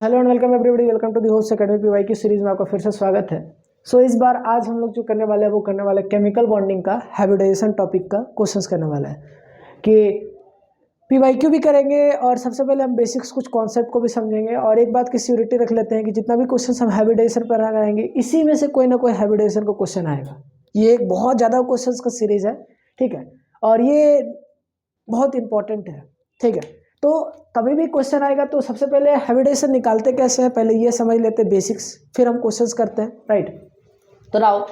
Hello and welcome everybody, welcome to the host academy PY की series में आपका फिर से स्वागत है। इस बार आज हम लोग जो करने वाले हैं वो करने वाले केमिकल बॉन्डिंग का हाइब्रिडाइजेशन टॉपिक का क्वेश्चंस करने वाला है कि पीवाईक्यू भी करेंगे और सबसे पहले हम बेसिक्स कुछ कॉन्सेप्ट को भी समझेंगे और एक बात की श्योरिटी रख लेते हैं कि जितना भी क्वेश्चन हम हाइब्रिडाइजेशन पर लगाएंगे इसी में से कोई ना कोई हाइब्रिडाइजेशन का क्वेश्चन आएगा। ये एक बहुत ज़्यादा क्वेश्चन का सीरीज है, ठीक है, और ये बहुत इंपॉर्टेंट है, ठीक है। तो कभी भी क्वेश्चन आएगा तो सबसे पहले हाइब्रिडाइजेशन निकालते कैसे हैं पहले ये समझ लेते हैं बेसिक्स, फिर हम क्वेश्चंस करते हैं, राइट। तो नाउ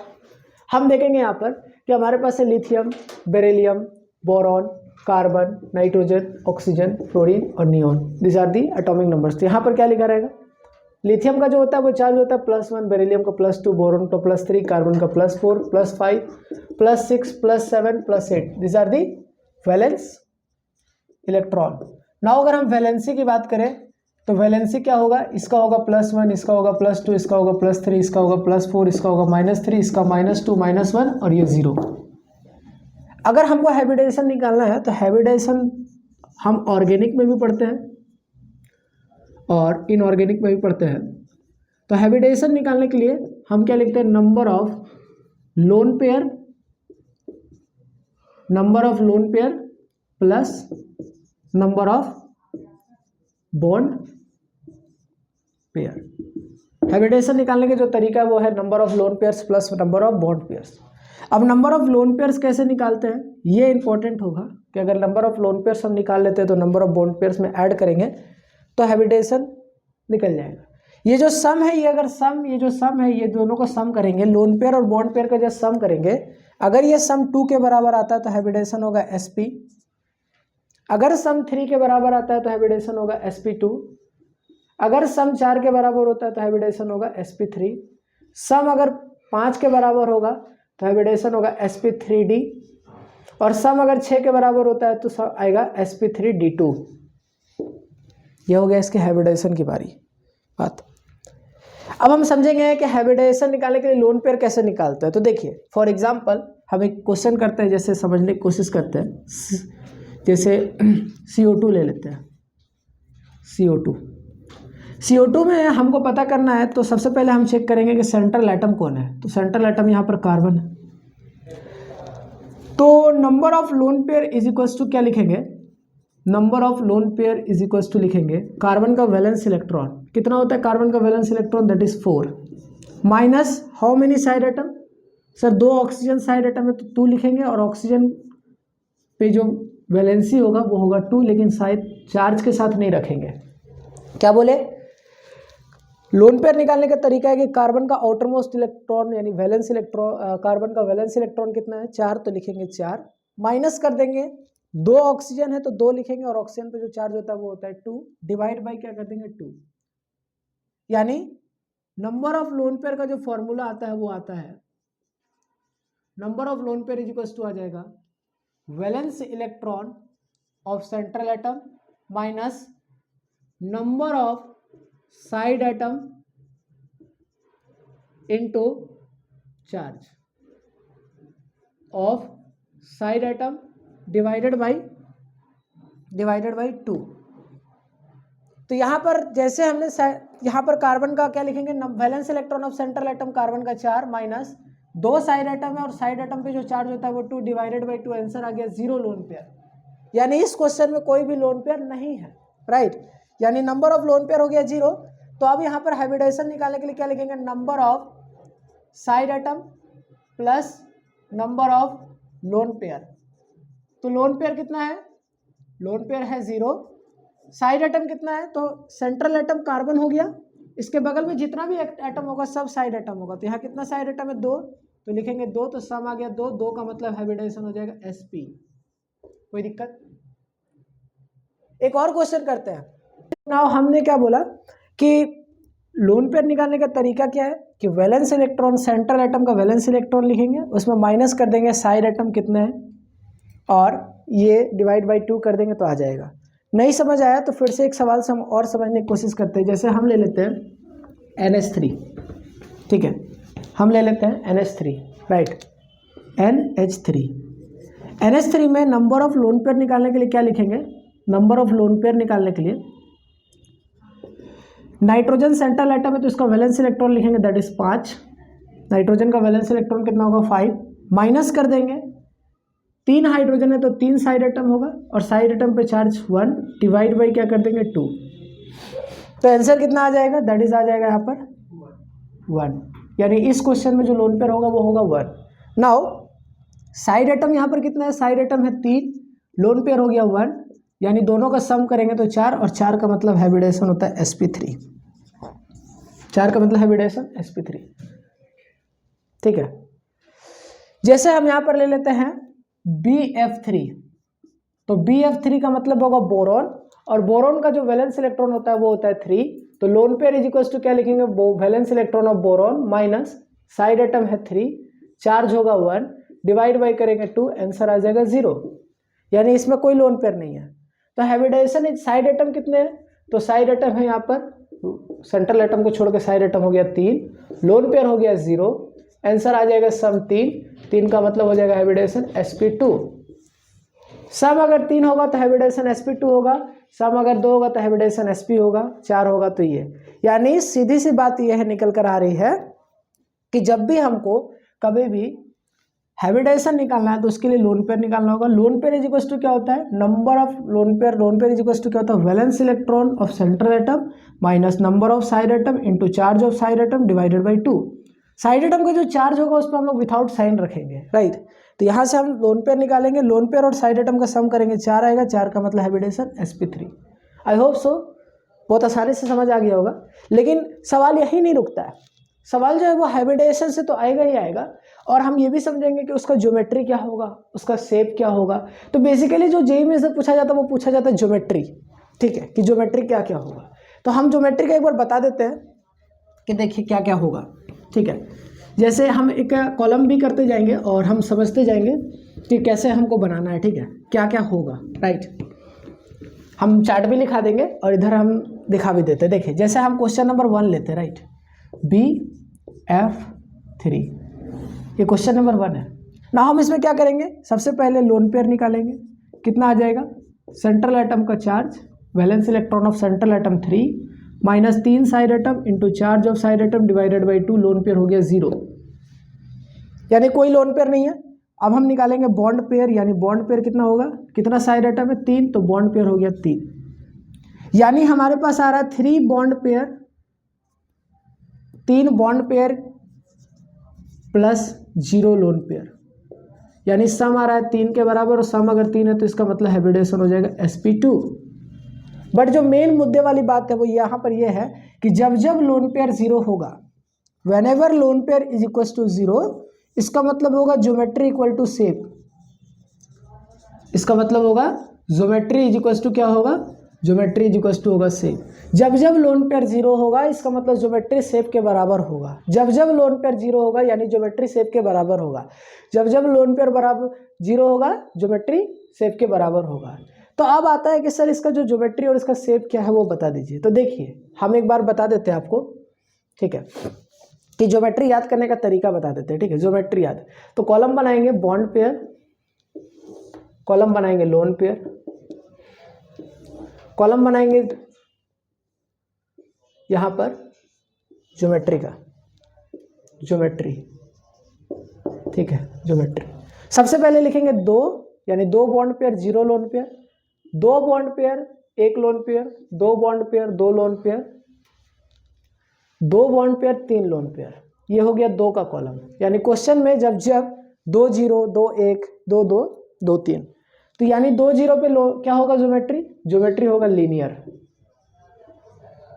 हम देखेंगे यहाँ पर कि हमारे पास है lithium, beryllium, boron, carbon, nitrogen, oxygen, fluorine और neon. This are the atomic numbers. तो यहाँ पर क्या लिखा रहेगा? लिथियम का जो होता है वो चार्ज होता है +1, बेरिलियम का +2, बोरॉन का +3, कार्बन का +4, +5, +6, +7, +8। This are the valence electron. Now अगर हम वैलेंसी की बात करें तो वैलेंसी क्या होगा? इसका होगा +1, इसका होगा +2, इसका होगा +3, इसका होगा +4, इसका होगा -3, इसका -2, -1 और ये 0। अगर हमको हाइब्रिडाइजेशन निकालना है तो हाइब्रिडाइजेशन हम ऑर्गेनिक में भी पढ़ते हैं और इनऑर्गेनिक में भी पढ़ते हैं। तो हाइब्रिडाइजेशन निकालने के लिए हम क्या लिखते हैं? Number of lone pair plus number of bond pair. Hybridisation निकालने के जो तरीका है वो है number of lone pairs plus number of bond pairs. अब नंबर ऑफ लोन पेयर्स कैसे निकालते हैं ये इंपॉर्टेंट होगा कि अगर नंबर ऑफ लोन पेयर्स हम निकाल लेते हैं तो नंबर ऑफ बॉन्ड पेयर्स में ऐड करेंगे तो हाइब्रिडाइजेशन निकल जाएगा। ये जो सम है ये दोनों को सम करेंगे, लोन पेयर और बॉन्ड पेयर का जब सम करेंगे, अगर ये सम 2 के बराबर आता है तो हाइब्रिडाइजेशन होगा sp। अगर सम 3 के बराबर आता है तो हाइब्रिडाइजेशन होगा sp2। अगर सम 4 के बराबर होता है तो हाइब्रिडाइजेशन होगा sp3। सम अगर 5 के बराबर होगा तो हाइब्रिडाइजेशन होगा sp3d और सम अगर 6 के बराबर होता है तो सब आएगा sp3d2। यह हो गया इसके हाइब्रिडाइजेशन की बात। अब हम समझेंगे कि हाइब्रिडाइजेशन निकालने के लिए लोन पेयर कैसे निकालते हैं। तो देखिए, फॉर एग्जांपल हम एक क्वेश्चन करते हैं, जैसे समझने की कोशिश करते हैं। जैसे CO2 ले लेते हैं। CO2 में हमको पता करना है तो सबसे पहले हम चेक करेंगे कि सेंट्रल एटम कौन है। तो सेंट्रल एटम यहाँ पर कार्बन है। तो number of lone pair is equals to क्या लिखेंगे? Number of lone pair is equals to लिखेंगे कार्बन का वैलेंस इलेक्ट्रॉन कितना होता है? कार्बन का valence electron that is 4 minus how many side atom? Sir 2 oxygen side atom है तो 2 लिखेंगे और ऑक्सीजन पे जो वैलेंसी होगा वो होगा 2, लेकिन शायद चार्ज के साथ नहीं रखेंगे। क्या बोले? लोन पेयर निकालने का तरीका है कि कार्बन का आउटरमोस्ट इलेक्ट्रॉन यानी वैलेंस इलेक्ट्रॉन, कार्बन का वैलेंस इलेक्ट्रॉन कितना है? 4, तो लिखेंगे 4, माइनस कर देंगे 2 ऑक्सीजन है तो 2 लिखेंगे और ऑक्सीजन पे जो चार्ज होता है वो होता है 2, डिवाइड बाई क्या कर देंगे 2। यानी नंबर ऑफ लोन पेयर का जो फॉर्मूला आता है वो आता है number of lone pair is equals to आ जाएगा valence electron of central atom minus number of side atom into charge of side atom divided by 2। तो यहाँ पर जैसे हमने यहाँ पर कार्बन का क्या लिखेंगे? Valence electron of central atom carbon का 4 माइनस 2 साइड एटम है और साइड एटम पे जो चार्ज होता है वो 2 डिवाइडेड बाई 2। आंसर आ गया 0 लोन पेयर। यानी इस क्वेश्चन में कोई भी लोन पेयर नहीं है, राइट। यानी नंबर ऑफ लोन पेयर हो गया 0। तो अब यहाँ पर हाइब्रिडाइजेशन निकालने के लिए क्या लिखेंगे? Number of side atom plus number of lone pair. तो लोन पेयर कितना है? लोन पेयर है 0। साइड एटम कितना है? तो सेंट्रल एटम कार्बन हो गया, इसके बगल में जितना भी एटम होगा सब साइड एटम होगा। तो यहाँ कितना साइड एटम है? 2, तो लिखेंगे 2, तो सम आ गया 2। 2 का मतलब हाइब्रिडाइजेशन हो जाएगा sp। कोई दिक्कत? एक और क्वेश्चन करते हैं। नाउ हमने क्या बोला कि लोन पेयर निकालने का तरीका क्या है कि वैलेंस इलेक्ट्रॉन, सेंट्रल एटम का वैलेंस इलेक्ट्रॉन लिखेंगे, उसमें माइनस कर देंगे साइड एटम कितने हैं और ये डिवाइड बाई 2 कर देंगे तो आ जाएगा। नहीं समझ आया तो फिर से एक सवाल से हम और समझने की कोशिश करते हैं। जैसे हम ले लेते हैं NH3, ठीक है, हम ले लेते हैं NH3, राइट, NH3। NH3 में नंबर ऑफ लोन पेयर निकालने के लिए क्या लिखेंगे? नंबर ऑफ लोन पेयर निकालने के लिए नाइट्रोजन सेंट्रल एटम है तो इसका वैलेंस इलेक्ट्रॉन लिखेंगे दैट इज 5, नाइट्रोजन का वैलेंस इलेक्ट्रॉन कितना होगा 5, माइनस कर देंगे 3 हाइड्रोजन है तो 3 साइड एटम होगा और साइड एटम पे चार्ज 1 डिवाइड बाई क्या कर देंगे 2, तो आंसर कितना आ जाएगा दैट इज आ जाएगा यहाँ पर 1, यानी इस क्वेश्चन में जो लोन पेयर होगा वो होगा 1। नाउ साइड एटम यहाँ पर कितना है, साइड एटम है 3, लोन पेयर हो गया 1, यानी दोनों का सम करेंगे तो 4 और 4 का मतलब हाइब्रिडेशन होता है sp3, 4 का मतलब हाइब्रिडेशन sp3, ठीक है। जैसे हम यहाँ पर ले लेते हैं BF3, तो BF3 का मतलब होगा बोरॉन, और बोरॉन का जो वैलेंस इलेक्ट्रॉन होता है वो होता है 3, तो lone pair is equal to क्या लिखेंगे, valence electron of boron minus side atom है 3, चार्ज होगा 1, डिवाइड बाई करेंगे 2, आंसर आ जाएगा 0, यानी इसमें कोई लोन पेयर नहीं है। तो हाइब्रिडाइजेशन साइड एटम कितने हैं, तो साइड एटम है यहाँ पर, सेंट्रल एटम को छोड़ के साइड एटम हो गया 3, लोन पेयर हो गया 0, आंसर आ जाएगा सम 3 का मतलब हो जाएगा हाइब्रिडाइजेशन sp2। सम अगर 3 होगा तो हाइब्रिडाइजेशन sp2 होगा, सम अगर 2 होगा तो हाइब्रिडाइजेशन sp होगा, 4 होगा तो ये, यानी सीधी सी बात यह है निकल कर आ रही है कि जब भी हमको कभी भी हाइब्रिडाइजेशन निकालना है तो उसके लिए लोन पेयर निकालना होगा। Lone pair is equal to क्या होता है, number of lone pair is equal to क्या होता है, valence electron of central atom minus number of side atom into charge of side atom divided by 2। Side atom का जो charge होगा उस पर हम लोग विथआउट साइन रखेंगे, राइट। तो यहाँ से हम लोन पेयर निकालेंगे, लोन पेयर और साइड एटम का सम करेंगे 4 आएगा, 4 का मतलब हाइब्रिडेशन sp3। आई होप सो बहुत आसानी से समझ आ गया होगा, लेकिन सवाल यही नहीं रुकता है, सवाल जो है वो हाइब्रिडाइजेशन से तो आएगा ही आएगा, और हम ये भी समझेंगे कि उसका ज्योमेट्री क्या होगा, उसका शेप क्या होगा। तो बेसिकली जो जेईई में से पूछा जाता है वो पूछा जाता है ज्योमेट्री, ठीक है, कि ज्योमेट्री क्या क्या होगा। तो हम ज्योमेट्री का एक बार बता देते हैं कि देखिए क्या क्या होगा, ठीक है। जैसे हम एक कॉलम भी करते जाएंगे और हम समझते जाएंगे कि कैसे हमको बनाना है, ठीक है, क्या क्या होगा, राइट। हम चार्ट भी लिखा देंगे और इधर हम दिखा भी देते हैं। देखिए जैसे हम क्वेश्चन नंबर 1 लेते हैं, राइट, BF3, ये क्वेश्चन नंबर 1 है ना। हम इसमें क्या करेंगे, सबसे पहले लोन पेयर निकालेंगे, कितना आ जाएगा, सेंट्रल एटम का charge, valence electron of central atom 3 minus 3 side atom into charge of side atom divided by 2, lone pair हो गया 0, यानी कोई लोन पेयर नहीं है। अब हम निकालेंगे बॉन्ड पेयर, यानी बॉन्ड पेयर कितना होगा, कितना साइड एटम है 3, तो बॉन्ड पेयर हो गया 3, यानी हमारे पास आ रहा है 3 bond pair, 3 bond pair plus 0 lone pair, यानी सम आ रहा है 3 के बराबर, और सम अगर 3 है तो इसका मतलब हाइब्रिडेशन हो जाएगा sp2। बट जो मेन मुद्दे वाली बात है वो यहाँ पर ये है कि जब जब लोन पेयर 0 होगा, whenever lone pair is equal to 0, इसका मतलब होगा ज्योमेट्री इक्वल टू शेप, इसका मतलब होगा ज्योमेट्री इज इक्वल टू क्या होगा, ज्योमेट्री इज इक्वल टू होगा शेप। जब जब लोन पेयर 0 होगा इसका मतलब ज्योमेट्री शेप के बराबर होगा, जब जब लोन पेयर 0 होगा यानी ज्योमेट्री शेप के बराबर होगा, जब जब लोन पेयर बराबर 0 होगा ज्योमेट्री शेप के बराबर होगा। तो अब आता है कि सर इसका जो ज्योमेट्री और इसका शेप क्या है वो बता दीजिए। तो देखिए हम एक बार बता देते हैं आपको, ठीक है, कि ज्योमेट्री याद करने का तरीका बता देते हैं, ठीक है। ज्योमेट्री याद, तो कॉलम बनाएंगे बॉन्ड पेयर, कॉलम बनाएंगे लोन पेयर, कॉलम बनाएंगे यहां पर ज्योमेट्री का, ज्योमेट्री, ठीक है, ज्योमेट्री। सबसे पहले लिखेंगे 2, यानी 2 bond pair 0 lone pair, 2 bond pair 1 lone pair, 2 bond pair 2 lone pair, 2 bond pair 3 lone pair, ये हो गया 2 का कॉलम। यानी क्वेश्चन में जब जब 2 0 2 1 2 2 2 3, तो यानी 2 0 पे क्या होगा ज्योमेट्री, ज्योमेट्री होगा लीनियर,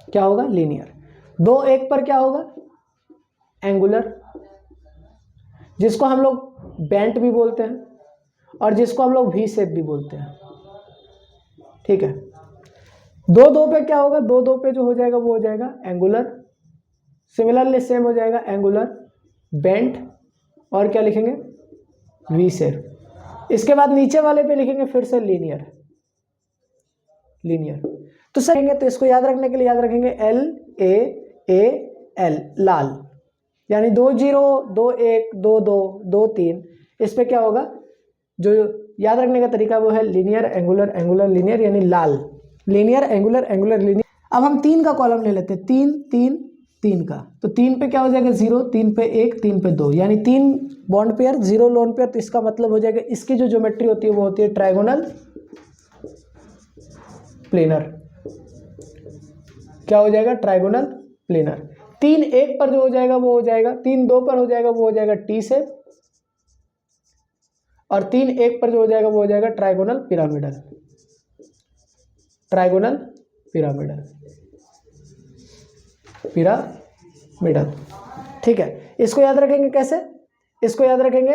क्या होगा, लीनियर। 2 1 पर क्या होगा, एंगुलर, जिसको हम लोग बेंट भी बोलते हैं और जिसको हम लोग वी शेप भी बोलते हैं, ठीक है। 2 2 पे क्या होगा, 2 2 पे जो हो जाएगा वो हो जाएगा एंगुलर, सिमिलरली सेम हो जाएगा एंगुलर, बेंट, और क्या लिखेंगे, वी शेप। इसके बाद नीचे वाले पे लिखेंगे फिर से लीनियर, लीनियर। तो सही है, तो इसको याद रखने के लिए याद रखेंगे LAAL, लाल, यानी 2 0 2 1 2 2 2 3, इस पे क्या होगा, जो याद रखने का तरीका वो है लीनियर एंगुलर एंगुलर लीनियर, यानी लाल, लीनियर एंगुलर एंगुलर लीनियर। अब हम 3 का कॉलम ले लेते हैं, 3 3 3 का, तो 3 पे क्या हो जाएगा 0, 3 पे 1, 3 पे 2, यानी 3 बॉन्ड पेयर 0 लोन पेयर। तो इसका मतलब हो जाएगा इसकी जो ज्योमेट्री होती है वो होती है ट्राइगोनल प्लेनर। क्या हो जाएगा? Trigonal planar. 3 1 पर जो हो जाएगा वो हो जाएगा, 3 2 पर हो जाएगा वो हो जाएगा टी शेप, और 3 1 पर जो हो जाएगा वो हो जाएगा trigonal pyramidal. Trigonal pyramidal, pyramidal, ठीक है। इसको याद रखेंगे कैसे? इसको याद रखेंगे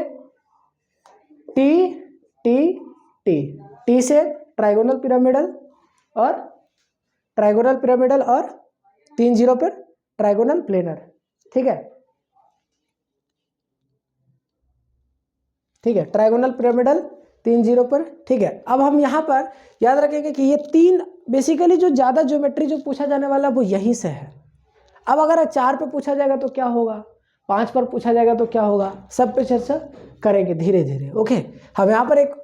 टी टी टी, टी से ट्राइगोनल पिरामिडल और ट्राइगोनल पिरामिडल और 3 0 पर ट्राइगोनल प्लेनर, ठीक है, ठीक है, ट्राइगोनल पिरामिडल 3 0 पर, ठीक है। अब हम यहाँ पर याद रखेंगे कि ये 3 बेसिकली जो ज़्यादा ज्योमेट्री जो पूछा जाने वाला वो यहीं से है। अब अगर 4 पे पूछा जाएगा तो क्या होगा, 5 पर पूछा जाएगा तो क्या होगा, सब पे चर्चा करेंगे धीरे धीरे। ओके, हम यहाँ पर एक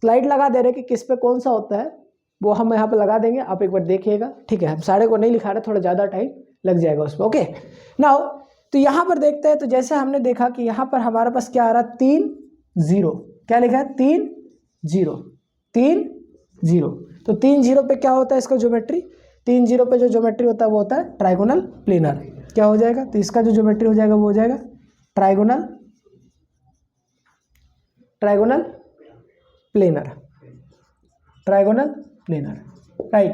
स्लाइड लगा दे रहे कि किस पे कौन सा होता है, वो हम यहाँ पे लगा देंगे, आप एक बार देखिएगा, ठीक है। हम सारे को नहीं लिखा रहे, थोड़ा ज़्यादा टाइम लग जाएगा उस पर। ओके नाउ, तो यहाँ पर देखते हैं, तो जैसे हमने देखा कि यहाँ पर हमारे पास क्या आ रहा है 3 0, क्या लिखा है 3 0 3 0, तो 3 0 पे क्या होता है इसका ज्योमेट्री, 3 0 पे जो ज्योमेट्री होता है वो होता है ट्राइगोनल प्लेनर। क्या हो जाएगा? तो इसका जो ज्योमेट्री हो जाएगा वो हो जाएगा trigonal planar, trigonal planar, right,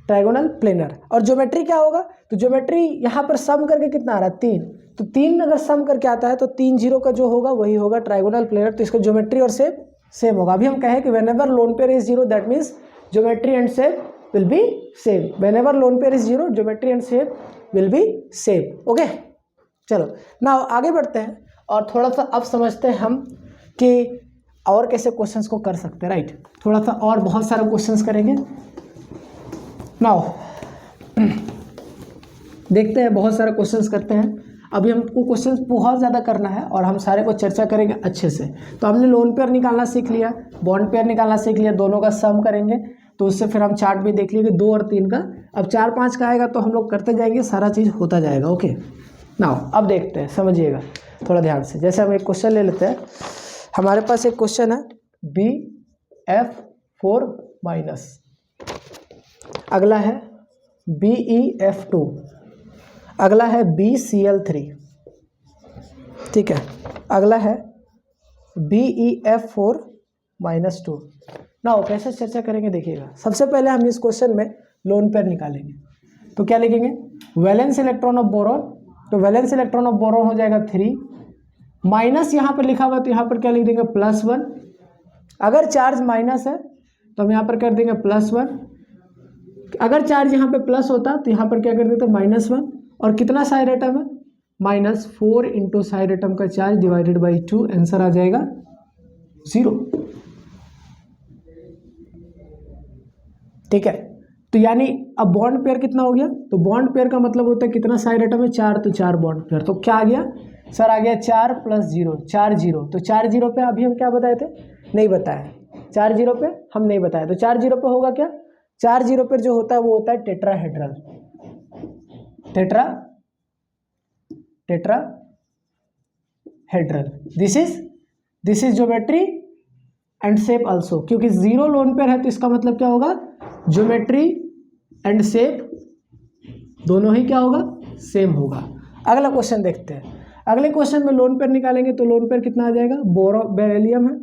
trigonal planar. और ज्योमेट्री क्या होगा? तो ज्योमेट्री यहाँ पर सम करके कितना आ रहा है 3, तो 3 अगर सम करके आता है तो 3 0 का जो होगा वही होगा ट्राइगोनल प्लेनर। तो इसका ज्योमेट्री और शेप सेम होगा। अभी हम कहें कि whenever lone pair is 0 that means geometry and shape will be same. Whenever lone pair is 0 geometry and shape will be same. Okay, चलो ना आगे बढ़ते हैं और थोड़ा सा अब समझते हैं हम कि और कैसे क्वेश्चंस को कर सकते हैं, राइट। थोड़ा सा और बहुत सारे क्वेश्चंस करेंगे। नाउ देखते हैं, बहुत सारे क्वेश्चंस करते हैं। अभी हमको क्वेश्चंस बहुत ज़्यादा करना है और हम सारे को चर्चा करेंगे अच्छे से। तो हमने लोन पेयर निकालना सीख लिया, बॉन्ड पेयर निकालना सीख लिया, दोनों का सम करेंगे, तो उससे फिर हम चार्ट भी देख लेंगे 2 और 3 का। अब 4 5 का आएगा तो हम लोग करते जाएंगे, सारा चीज़ होता जाएगा। ओके नाउ अब देखते हैं, समझिएगा थोड़ा ध्यान से। जैसे हम एक क्वेश्चन ले लेते हैं, हमारे पास एक क्वेश्चन है BF4-, अगला है BEF2, अगला है BCl3, ठीक है, अगला है BEF4-2। नाउ कैसे चर्चा करेंगे देखिएगा। सबसे पहले हम इस क्वेश्चन में लोन पेयर निकालेंगे, तो क्या लिखेंगे? वैलेंस इलेक्ट्रॉन ऑफ बोरॉन, तो वैलेंस इलेक्ट्रॉन ऑफ बोरॉन हो जाएगा 3, माइनस यहाँ पर लिखा हुआ तो यहाँ पर क्या लिख देंगे +1। अगर चार्ज माइनस है तो हम यहाँ पर कर देंगे +1, अगर चार्ज यहाँ पे प्लस होता तो यहाँ पर क्या कर देते -1, और कितना साइड एटम है -4 इंटू साइड एटम का चार्ज डिवाइडेड बाई 2, आंसर आ जाएगा 0, ठीक है। तो यानी अब बॉन्ड पेयर कितना हो गया? तो बॉन्ड पेयर का मतलब होता है कितना साइड एटम है 4, तो 4 बॉन्ड पेयर। तो क्या आ गया सर? आ गया 4 + 0 4 0। तो 4 0 पे अभी हम क्या बताए थे? नहीं बताया, 4 0 पे हम नहीं बताए। तो 4 0 पे होगा क्या? 4 0 पर जो होता है वो होता है tetrahedral, tetrahedral. This is geometry and shape also, क्योंकि 0 लोन पेयर है तो इसका मतलब क्या होगा? ज्योमेट्री एंड शेप दोनों ही क्या होगा? सेम होगा। अगला क्वेश्चन देखते हैं। अगले क्वेश्चन में लोन पेयर निकालेंगे, तो लोन पेयर कितना आ जाएगा? बेरिलियम है,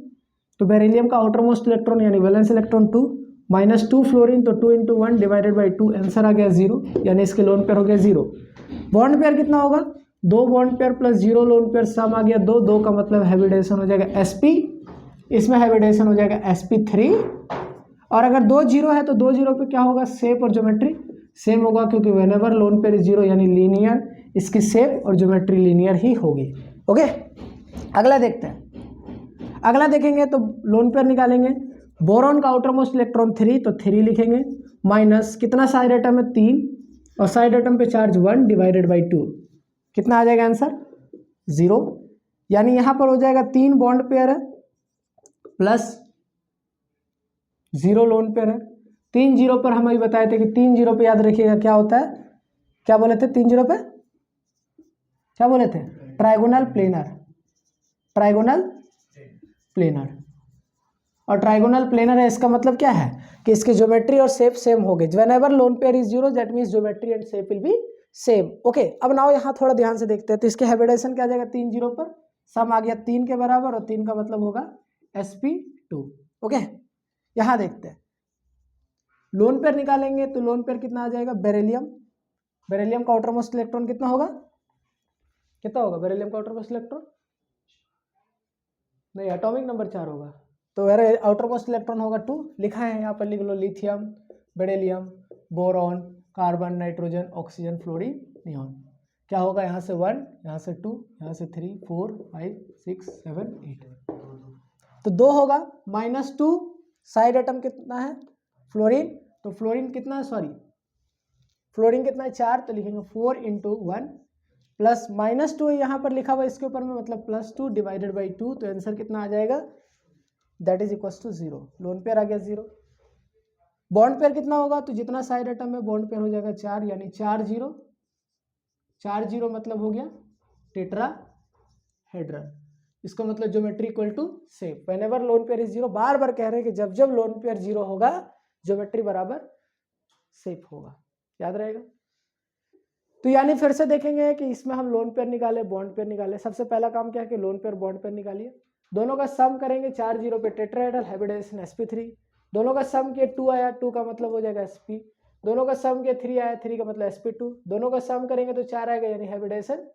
तो बेरिलियम का आउटर मोस्ट इलेक्ट्रॉन यानी वैलेंस इलेक्ट्रॉन 2, -2 फ्लोरीन, तो 2 × 1 डिवाइडेड बाई 2, आंसर आ गया 0, यानी इसके लोन पेयर हो गया 0। बॉन्ड पेयर कितना होगा? 2 बॉन्ड पेयर + 0 लोन पेयर, सम आ गया 2, 2 का मतलब हैबिटेशन हो जाएगा sp, इसमें हैबिटेशन हो जाएगा sp3। और अगर 2 0 है तो 2 0 पे क्या होगा? शेप और ज्योमेट्री सेम होगा, क्योंकि व्हेनेवर लोन पेयर इज 0 यानी लीनियर, इसकी शेप और ज्योमेट्री लीनियर ही होगी। ओके, अगला देखते हैं। अगला देखेंगे तो लोन पेयर निकालेंगे। बोरॉन का आउटर मोस्ट इलेक्ट्रॉन 3, तो 3 लिखेंगे, माइनस कितना साइड एटम है 3, और साइड एटम पे चार्ज 1 डिवाइडेड बाई 2, कितना आ जाएगा आंसर? 0, यानी यहाँ पर हो जाएगा 3 बॉन्ड पेयर है +0 लोन पेयर है, 3 जीरो पर हम अभी बताए थे कि 3 जीरो पे याद रखिएगा क्या होता है, क्या बोले थे 3 जीरो पे, क्या बोले थे, ट्राइगोनल प्लेनर, ट्राइगोनल प्लेनर। और ट्राइगोनल प्लेनर है इसका मतलब क्या है कि इसकी ज्योमेट्री और शेप सेम हो गई। Whenever lone pair is zero that means geometry and shape will be same. Okay, अब नाउ यहाँ थोड़ा ध्यान से देखते हैं। तो इसके हाइब्रिडाइजेशन क्या आ जाएगा, 3 जीरो पर सम आ गया 3 के बराबर, और 3 का मतलब होगा sp2। ओके, यहाँ देखते हैं लोन पेयर निकालेंगे तो लोन पेयर कितना आ जाएगा, बेरिलियम, बेरिलियम का आउटरमोस्ट इलेक्ट्रॉन कितना होगा, कितना होगा बेरिलियम का आउटरमोस्ट इलेक्ट्रॉन, नहीं एटॉमिक नंबर 4 होगा, तो वेरे आउटरमोस्ट इलेक्ट्रॉन होगा 2, लिखा है यहाँ पर, लिख लो lithium, beryllium, boron, carbon, nitrogen, oxygen, fluorine, neon. क्या होगा, यहाँ से 1, यहाँ से 2, यहाँ से 3, 4, 5, 6, 7, 8, तो 2 होगा। -2 साइड एटम कितना है, फ्लोरीन, तो फ्लोरीन कितना है, सॉरी फ्लोरीन कितना है 4, तो लिखेंगे 4 × 1 प्लस -2 यहाँ पर लिखा हुआ इसके ऊपर में, मतलब +2 डिवाइडेड बाई 2, तो आंसर कितना आ जाएगा, that is equal to 0। Lone pair आ गया 0। बॉन्ड पेयर कितना होगा, तो जितना साइड एटम है बॉन्ड पेयर हो जाएगा 4, यानी 4 जीरो, 4 जीरो मतलब हो गया टेट्राहेड्रल। इसका मतलब geometry equal to shape. Whenever lone pair is zero, बार बार कह रहे हैं कि जब जब लोन पेयर जीरो होगा ज्योमेट्री बराबर शेप होगा, याद रहेगा। तो यानी फिर से देखेंगे कि इसमें हम लोन पेयर निकाले, बॉन्ड पेयर निकाले। सबसे पहला काम क्या है कि लोन पेयर बॉन्ड पेयर निकालिए, दोनों का सम करेंगे, 4 जीरो पे टेट्राहेड्रल, हाइब्रिडाइजेशन sp3, दोनों का सम किया 2 आया, 2 का मतलब हो जाएगा sp, दोनों का सम किया 3 आया, 3 का मतलब sp2, दोनों का सम करेंगे तो 4 आएगा, यानी हाइब्रिडाइजेशन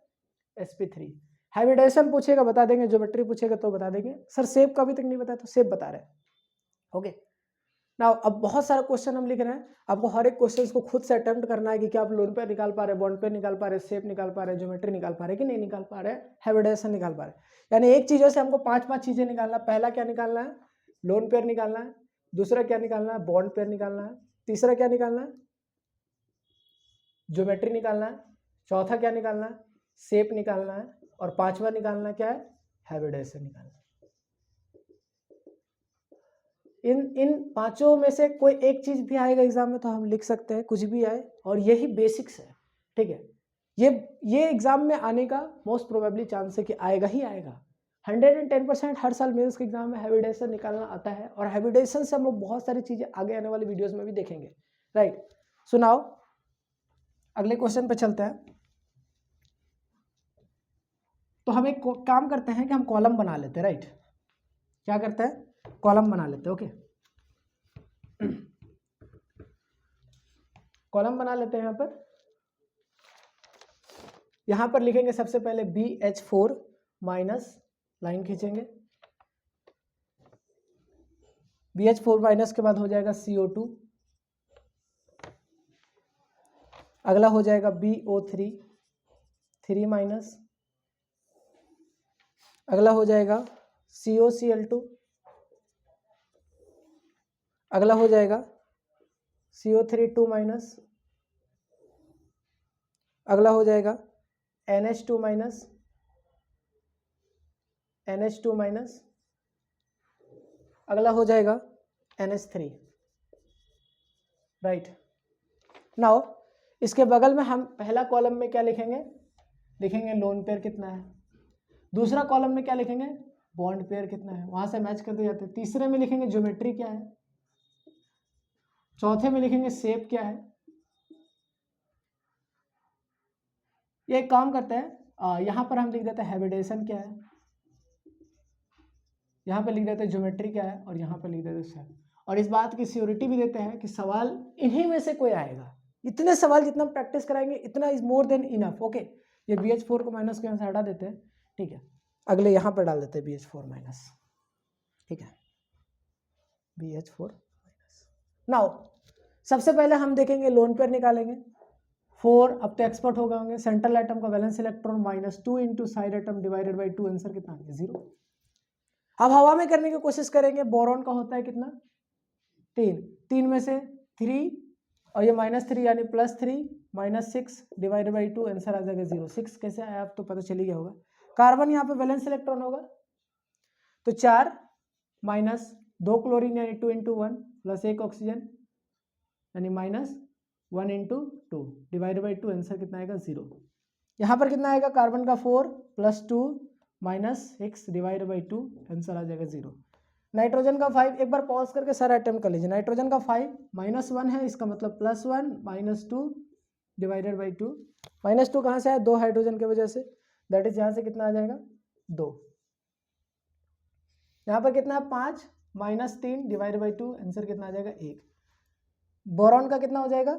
sp3। हाइब्रिडाइजेशन पूछेगा बता देंगे, ज्योमेट्री पूछेगा तो बता देंगे। सर शेप का अभी तक नहीं बताया, तो शेप बता रहे हैं। ओके, नाउ अब बहुत सारा क्वेश्चन हम लिख रहे हैं, आपको हर एक क्वेश्चन को खुद से अटेम्प्ट करना है कि क्या आप लोन पे निकाल पा रहे, बॉन्ड पे निकाल पा रहे, शेप निकाल पा रहे, ज्योमेट्री निकाल पा रहे कि नहीं निकाल पा रहे, हाइब्रिडाइजेशन निकाल पा रहे। यानी एक चीजों से हमको 5-5 चीजें निकालना। पहला क्या निकालना है, लोन पेयर निकालना है, दूसरा क्या निकालना है, बॉन्ड पेयर निकालना है, तीसरा क्या निकालना है, ज्योमेट्री निकालना है, चौथा क्या निकालना है, शेप निकालना है, और पांचवा निकालना क्या है, हाइब्रिडाइजेशन निकालना है। इन पांचों में से कोई एक चीज भी आएगा एग्जाम में तो हम लिख सकते हैं, कुछ भी आए, और यही बेसिक्स है, ठीक है। ये एग्जाम में आने का मोस्ट प्रोबेबली चांस है कि आएगा ही आएगा। 110% हर साल मेंस के एग्जाम में हाइब्रिडाइजेशन निकालना आता है, और हाइब्रिडाइजेशन से हम लोग बहुत सारी चीजें आगे आने वाली वीडियोस में भी देखेंगे, राइट। सो नाउ अगले क्वेश्चन पे चलते हैं। तो हम एक काम करते हैं कि हम कॉलम बना लेते हैं, राइट। क्या करते हैं, कॉलम बना लेते हैं। ओके, कॉलम बना लेते हैं। यहां पर लिखेंगे सबसे पहले BH4 माइनस, लाइन खींचेंगे, BH4 माइनस के बाद हो जाएगा CO2, अगला हो जाएगा BO3 3 माइनस, अगला हो जाएगा COCl2, अगला हो जाएगा CO3 2 माइनस, अगला हो जाएगा NH2 माइनस, NH2 माइनस, अगला हो जाएगा NH3, राइट। नाउ इसके बगल में हम पहला कॉलम में क्या लिखेंगे, लिखेंगे लोन पेयर कितना है, दूसरा कॉलम में क्या लिखेंगे, बॉन्ड पेयर कितना है, वहां से मैच करते जाते हैं। तीसरे में लिखेंगे ज्योमेट्री क्या है, चौथे में लिखेंगे शेप क्या है। ये एक काम करते हैं, यहां पर हम लिख देते हैं हाइब्रिडाइजेशन क्या है, यहाँ पे लिख देते हैं ज्योमेट्री क्या है, और यहाँ पे लिख देते हैं शेप। और इस बात की श्योरिटी भी देते हैं कि सवाल इन्हीं में से कोई आएगा। इतने सवाल जितना प्रैक्टिस कराएंगे इतना is more than enough. Okay, ये BH4 को माइनस को यहाँ से हटा देते हैं, ठीक है। अगले यहाँ पर डाल देते हैं BH4 माइनस, ठीक है, BH4 माइनस। नाउ सबसे पहले हम देखेंगे लोन पेयर निकालेंगे। 4 अब तो एक्सपर्ट हो गए होंगे, सेंट्रल एटम का valence electron -2 × side atom divided by 2, answer कितना आ गया 0। अब हवा में करने की कोशिश करेंगे। बोरॉन का होता है कितना, 3 में से 3, और ये -3 यानी +3 -6 डिवाइडेड बाई 2, आंसर आ जाएगा 0। 6 कैसे आया आप तो पता चल ही गया होगा। कार्बन यहाँ पे वैलेंस इलेक्ट्रॉन होगा, तो 4 -2 क्लोरीन यानी 2 × 1 प्लस 1 ऑक्सीजन, यानी -1 × 2 डिवाइडेड बाई 2, आंसर कितना आएगा 0। यहाँ पर कितना आएगा, कार्बन का 4 + 2 -6 डिवाइडेड बाई 2, आंसर आ जाएगा 0। नाइट्रोजन का 5, एक बार पॉज करके सारा अटेम्प्ट कर लीजिए। नाइट्रोजन का 5 -1 है, इसका मतलब +1 -2 डिवाइडेड बाई 2। -2 कहाँ से आया, 2 हाइड्रोजन की वजह से, दैट इज यहाँ से कितना आ जाएगा 2। यहाँ पर कितना है 5 -3 डिवाइडेड बाई 2, आंसर कितना आ जाएगा 1। बोरॉन का कितना हो जाएगा,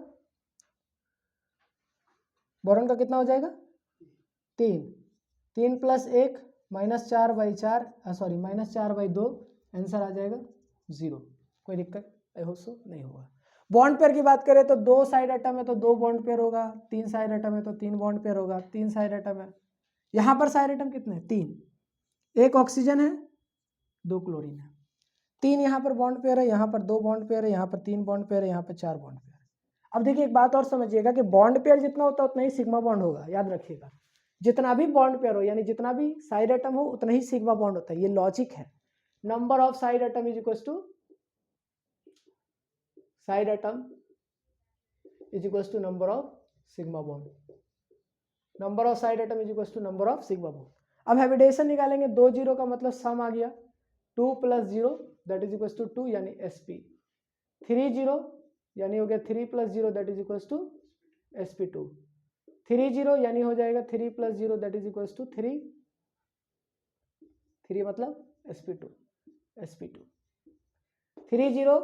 बोरॉन का कितना हो जाएगा 3 + 1 -4/4 सॉरी -4/2, आंसर आ जाएगा 0। कोई दिक्कत आई होप सो नहीं होगा। बॉन्ड पेयर की बात करें तो 2 साइड एटम है तो 2 बॉन्ड पेयर होगा, 3 साइड एटम है तो 3 बॉन्ड पेयर होगा, 3 साइड एटम है। यहाँ पर साइड एटम कितने हैं 3, 1 ऑक्सीजन है 2 क्लोरीन है, 3 यहाँ पर बॉन्ड पेयर है, यहाँ पर 2 बॉन्ड पेयर है, यहाँ पर 3 बॉन्ड पेयर है, यहाँ पर 4 बॉन्ड पेयर है। अब देखिए एक बात और समझिएगा कि बॉन्ड पेयर जितना होता है उतना ही सिग्मा बॉन्ड होगा, याद रखिएगा। जितना भी बॉन्ड पेयर हो यानी जितना भी साइड एटम हो उतना ही सिग्मा बॉन्ड होता है, ये लॉजिक है। Number of side atom is equal to side atom is equal to number of sigma bond, number of side atom is equal to number of sigma bond. अब habitation निकालेंगे, 2 0 का मतलब सम आ गया, 2 + 0 that is equal to 2 यानी sp, 3 0 यानी हो गया 3 + 0 that is equal to sp2, 3 0 यानी हो जाएगा 3 + 0 दैट इज इक्वल टू 3 मतलब sp2, 3 0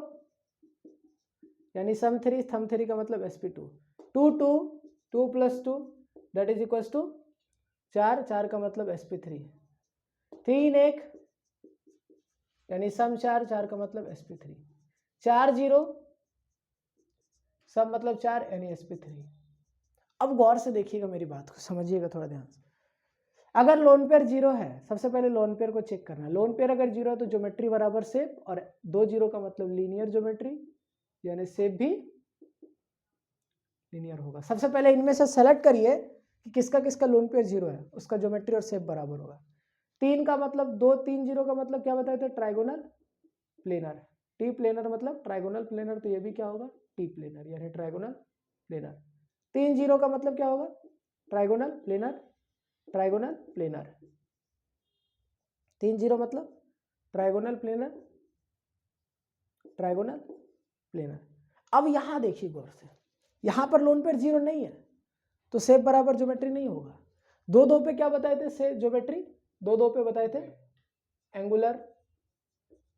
यानी सम 3 थम 3 का मतलब sp2, 2 2 2 + 2 that is equal to 4 4 का मतलब sp3, 3 1 यानी सम 4 4 का मतलब sp3, 4 0 सम मतलब 4 यानी sp3। अब गौर से देखिएगा मेरी बात को, समझिएगा थोड़ा ध्यान से। अगर लोन पेयर 0 है, सबसे पहले लोन पेयर को चेक करना है। लोन पेयर अगर 0 है तो ज्योमेट्री बराबर शेप, और 2 0 का मतलब लीनियर ज्योमेट्री, यानी शेप भी लीनियर होगा। सबसे पहले इनमें से सेलेक्ट करिए कि किसका किसका लोन पेयर 0 है, उसका ज्योमेट्री और शेप बराबर होगा। 3 का मतलब 2 3 0 का मतलब क्या बताए थे, ट्राइगोनल प्लेनर, टी प्लेनर मतलब ट्राइगोनल प्लेनर, तो ये भी क्या होगा टी प्लेनर यानी ट्राइगोनल प्लेनर। 3 0 का मतलब क्या होगा, ट्राइगोनल प्लेनर, ट्राइगोनल प्लेनर, 3 0 मतलब ट्राइगोनल प्लेनर, ट्राइगोनल प्लेनर। अब यहां देखिए गौर से, यहां पर लोन पेयर 0 नहीं है तो शेप बराबर ज्योमेट्री नहीं होगा। 2 2 पे क्या बताए थे शेप ज्योमेट्री, 2 2 पे बताए थे एंगुलर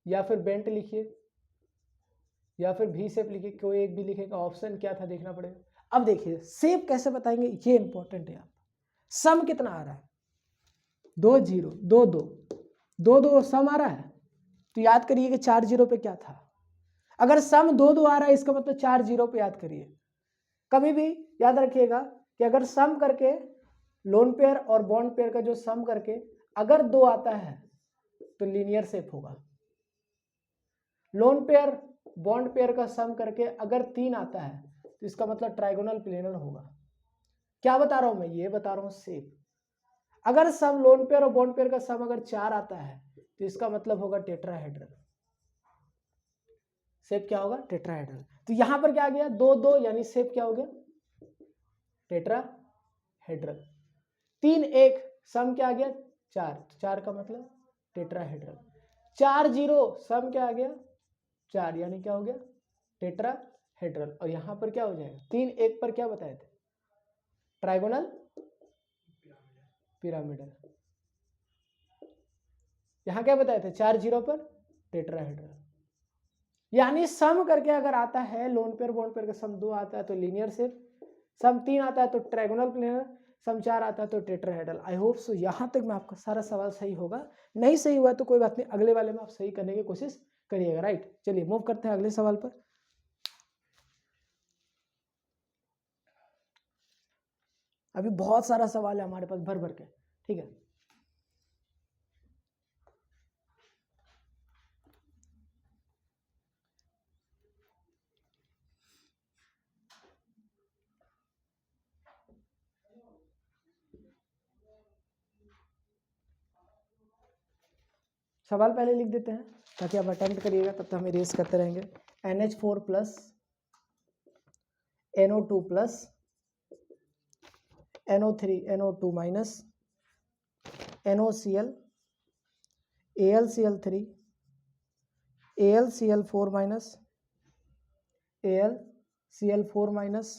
या फिर बेंट लिखिए या फिर भी शेप लिखिए, कोई एक भी लिखेगा, ऑप्शन क्या था देखना पड़ेगा। अब देखिए शेप कैसे बताएंगे, ये इंपॉर्टेंट है। आप सम कितना आ रहा है, 2 0 2 2 2 2 सम आ रहा है, तो याद करिए कि 4 0 पे क्या था। अगर सम 2 2 आ रहा है इसका मतलब 4 0 पे याद करिए। कभी भी याद रखिएगा कि अगर सम करके लोन पेयर और बॉन्ड पेयर का जो सम करके अगर 2 आता है तो लीनियर शेप होगा। लोन पेयर बॉन्ड पेयर का सम करके अगर 3 आता है तो इसका मतलब ट्राइगोनल प्लेनर होगा। क्या बता रहा हूं मैं, ये बता रहा हूं शेप। अगर सम लोन पेयर और बॉन्ड पेयर का सम अगर 4 आता है तो इसका मतलब होगा टेट्राहेड्रल। शेप क्या होगा, टेट्राहेड्रल। तो यहां पर क्या आ गया 2 2 यानी शेप क्या हो गया, टेट्राहेड्रल। 3 1 सम क्या आ गया 4, 4 का मतलब टेट्राहेड्रल। 4 0 सम क्या आ गया 4 यानी क्या हो गया टेट्राहेड्रल। और यहां पर क्या हो जाएगा 3 1 पर क्या बताए थे, ट्राइगोनल पिरामिडल। यहां क्या बताए थे 4 0 पर टेट्राहेड्रल। यानी सम करके अगर आता है लोन पेयर बॉन्ड पेयर का सम 2 आता है तो लीनियर शेप, सम 3 आता है तो ट्राइगोनल प्लेनर, सम 4 आता है तो टेट्राहेड्रल। आई होप सो यहां तक में आपका सारा सवाल सही होगा। नहीं सही हुआ तो कोई बात नहीं, अगले वाले में आप सही करने की कोशिश करिएगा। राइट, चलिए मूव करते हैं अगले सवाल पर। अभी बहुत सारा सवाल है हमारे पास भर भर के, ठीक है। सवाल पहले लिख देते हैं ताकि आप अटेम्प्ट करिएगा, तब तक हम इरेज करते रहेंगे। NH4+ NO2 plus, NO3 NO2 minus, NOCl AlCl3 AlCl4 minus, AlCl4 minus,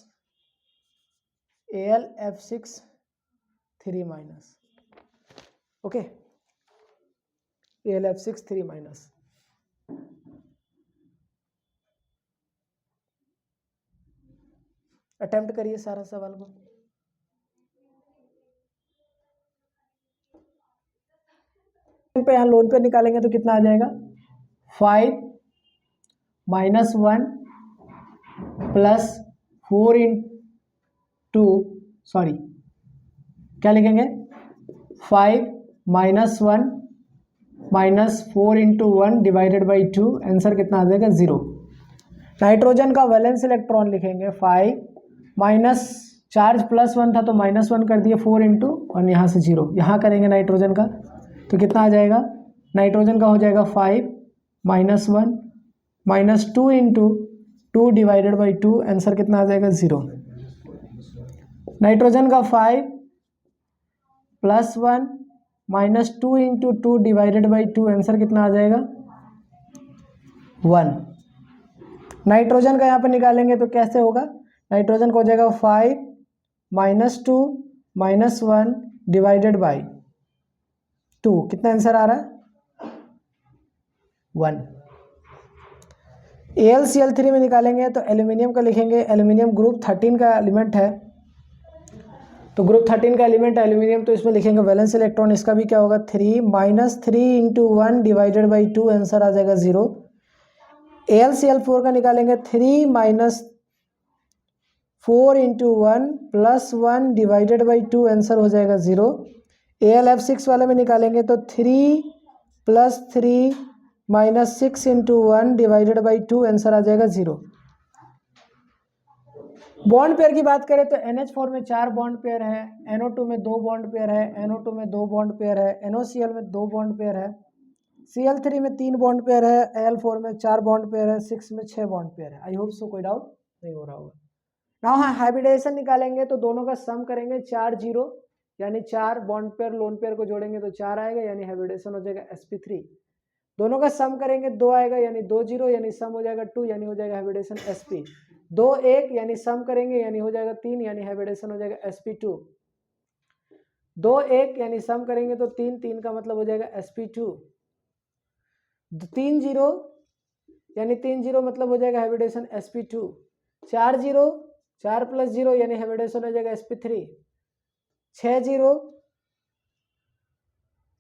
AlF6 3 minus, okay, AlF6 3 minus. Attempt करिए सारा सवाल को। पे यहाँ लोन पे निकालेंगे तो कितना आ जाएगा, 5 माइनस 1 प्लस 4 इंटू, सॉरी क्या लिखेंगे, 5 minus 1 minus 4 into 1 divided by 2, answer कितना आ जाएगा 0। नाइट्रोजन का वैलेंस इलेक्ट्रॉन लिखेंगे 5 माइनस, चार्ज प्लस 1 था तो माइनस 1 कर दिए, 4 इंटू और यहाँ से 0, यहाँ करेंगे नाइट्रोजन का तो कितना आ जाएगा, नाइट्रोजन का हो जाएगा 5 minus 1 minus 2 into 2 divided by 2, answer कितना आ जाएगा 0। नाइट्रोजन का 5 plus 1 minus 2 into 2 divided by 2, answer कितना आ जाएगा 1। नाइट्रोजन का यहाँ पर निकालेंगे तो कैसे होगा, नाइट्रोजन का हो जाएगा 5 माइनस 2 माइनस 1 डिवाइडेड बाई 2, कितना आंसर आ रहा है 1। AlCl3 में निकालेंगे तो एल्यूमिनियम का लिखेंगे, एल्यूमिनियम ग्रुप 13 का एलिमेंट है, तो ग्रुप 13 का एलिमेंट है एल्यूमिनियम, तो इसमें लिखेंगे वैलेंस इलेक्ट्रॉन, इसका भी क्या होगा 3 minus 3 into 1 divided by 2, answer आ जाएगा 0। AlCl4 का निकालेंगे 3 minus 4 into 1 plus 1 divided by 2, answer हो जाएगा 0। AlF6 वाले में निकालेंगे तो 3 plus 3 minus 6 into 1 divided by 2, answer आ जाएगा 0। बॉन्ड पेयर की बात करें तो NH4 में 4 बॉन्ड पेयर है, NO2 में 2 बॉन्ड पेयर है, NO2 में 2 बॉन्ड पेयर है, NOCl में 2 बॉन्ड पेयर है, Cl3 में 3 बॉन्ड पेयर है, Al4 में 4 बॉन्ड पेयर है, 6 में 6 बॉन्ड पेयर है। आई होप सो कोई डाउट नहीं हो रहा होगा। नाउ हाँ, हाइब्रिडेशन निकालेंगे तो दोनों का सम करेंगे 4 0, यानी 4 बॉन्ड पेयर लोन पेयर को जोड़ेंगे तो 4 आएगा, यानी हाइब्रिडेशन हो जाएगा sp3। दोनों का सम करेंगे 2 आएगा, यानी 2 0, यानी सम हो जाएगा 2, यानी हो जाएगा हाइब्रिडेशन sp। 2 1 यानी सम करेंगे यानी हो जाएगा 3, यानी हाइब्रिडेशन हो जाएगा sp2। 2 1 यानी सम करेंगे तो 3 3 का मतलब हो जाएगा sp2। 3 0 यानी 3 0 मतलब हो जाएगा हाइब्रिडेशन sp2। 4 0 4 प्लस 0 यानी हाइब्रिडेशन हो जाएगा sp3। 6 0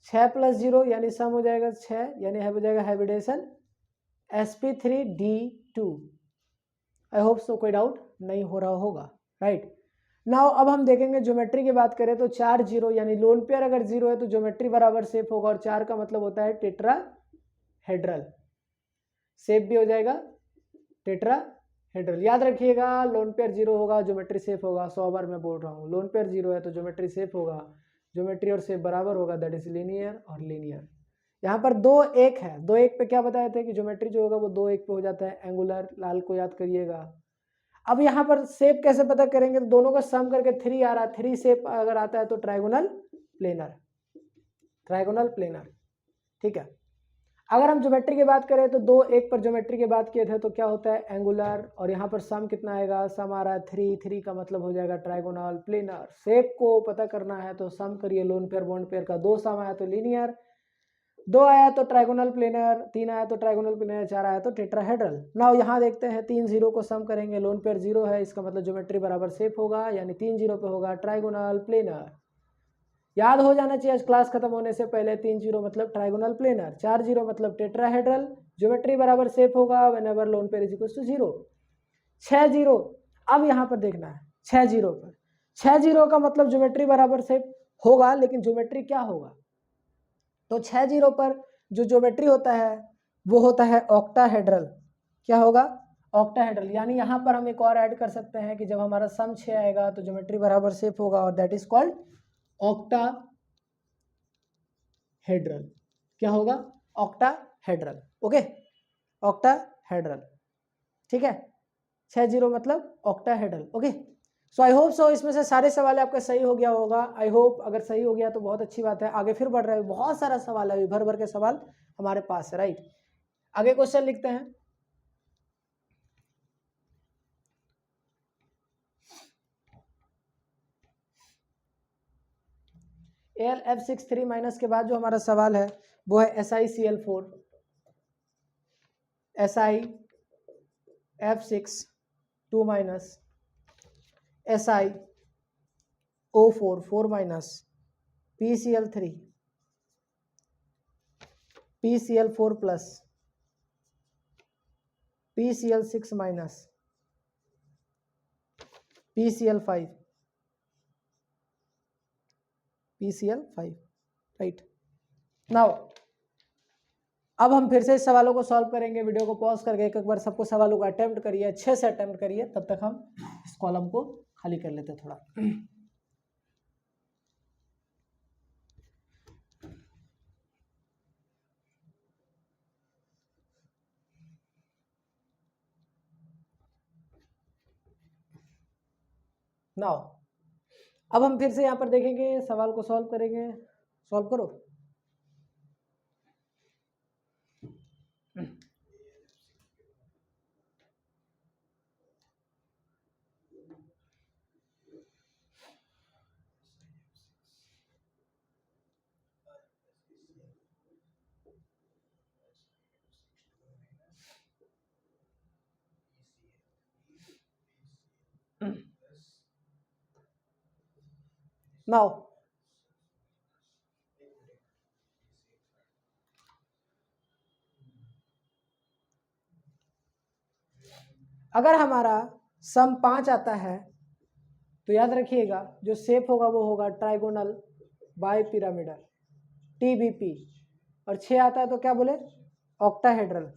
6 प्लस 0 यानी सम हो जाएगा 6, यानी हो जाएगा हाइब्रिडेशन sp3d2। आई होप सो कोई डाउट नहीं हो रहा होगा, राइट। नाउ अब हम देखेंगे ज्योमेट्री की बात करें तो 4 0 यानी लोन पेयर अगर 0 है तो ज्योमेट्री बराबर शेप होगा, और 4 का मतलब होता है टेट्राहेड्रल, शेप भी हो जाएगा टेट्राहेड्रल। याद रखिएगा लोन पेयर 0 होगा ज्योमेट्री शेप होगा, 100 बार मैं बोल रहा हूँ, लोन पेयर 0 है तो ज्योमेट्री शेप होगा, ज्योमेट्री और शेप बराबर होगा, दैट इज लीनियर और लीनियर। यहाँ पर 2 1 है, 2 1 पे क्या बताए थे कि ज्योमेट्री जो होगा वो 2 1 पे हो जाता है, एंगुलर लाल को याद करिएगा। अब यहाँ पर शेप कैसे पता करेंगे, तो दोनों का सम करके 3 आ रहा है, 3 शेप अगर आता है तो ट्राइगोनल प्लेनर, ठीक है। अगर हम ज्योमेट्री की बात करें तो 2 1 पर ज्योमेट्री की बात किए थे तो क्या होता है एंगुलर, और यहाँ पर सम कितना आएगा, सम आ रहा है 3 3 का मतलब हो जाएगा ट्राइगोनल प्लेनर। शेप को पता करना है तो सम करिए लोन पेयर बॉन्ड पेयर का, 2 सम आया तो लीनियर, 2 आया तो ट्राइगोनल प्लेनर, 3 आया तो ट्राइगोनल प्लेनर, 4 आया तो टेट्राहेड्रल। नाउ यहाँ देखते हैं 3 0 को सम करेंगे, लोन पेयर 0 है, इसका मतलब ज्योमेट्री बराबर शेप होगा, यानी 3 0 पे होगा ट्राइगोनल प्लेनर। याद हो जाना चाहिए क्लास खत्म होने से पहले, 3 0 मतलब ट्राइगोनल प्लेनर, 4 0 मतलब टेट्राहेड्रल, ज्योमेट्री बराबर शेप होगा whenever lone pair is equal to 0। 6 0, अब यहाँ पर देखना है 6 0 पर, 6 0 का मतलब ज्योमेट्री बराबर शेप होगा, लेकिन ज्योमेट्री क्या होगा, तो 6 0 पर जो ज्योमेट्री होता है वो होता है ऑक्टाहेड्रल। क्या होगा, ऑक्टाहेड्रल, यानी यहाँ पर हम एक और ऐड कर सकते हैं कि जब हमारा सम 6 आएगा तो ज्योमेट्री बराबर शेप होगा, और दैट इज कॉल्ड ऑक्टाहेड्रल। क्या होगा, ऑक्टाहेड्रल, ओके, ऑक्टाहेड्रल, ठीक है। 6 जीरो मतलब ऑक्टाहेड्रल। ओके, सो आई होप सो इसमें से सारे सवाल आपका सही हो गया होगा। आई होप अगर सही हो गया तो बहुत अच्छी बात है। आगे फिर बढ़ रहे हैं, बहुत सारा सवाल है, भर भर के सवाल हमारे पास है, राइट। आगे क्वेश्चन लिखते हैं। AlF6 माइनस के बाद जो हमारा सवाल है वो है SiCl4, SiF6 2 minus SiO4 4 minus PCl3 PCl4 plus PCl6 minus PCl5 right. Now अब हम फिर से इस सवालों को सॉल्व करेंगे। वीडियो को पॉज करके एक बार सबको सवालों को अटेम्प्ट करिए, अच्छे से अटेम्प्ट करिए, तब तक हम इस कॉलम को खाली कर लेते हैं थोड़ा। नाउ अब हम फिर से यहाँ पर देखेंगे, सवाल को सॉल्व करेंगे। सॉल्व करो। नाउ अगर हमारा सम 5 आता है तो याद रखिएगा जो शेप होगा वो होगा ट्राइगोनल बाय पिरामिडल TBP, और 6 आता है तो क्या बोले, ऑक्टाहेड्रल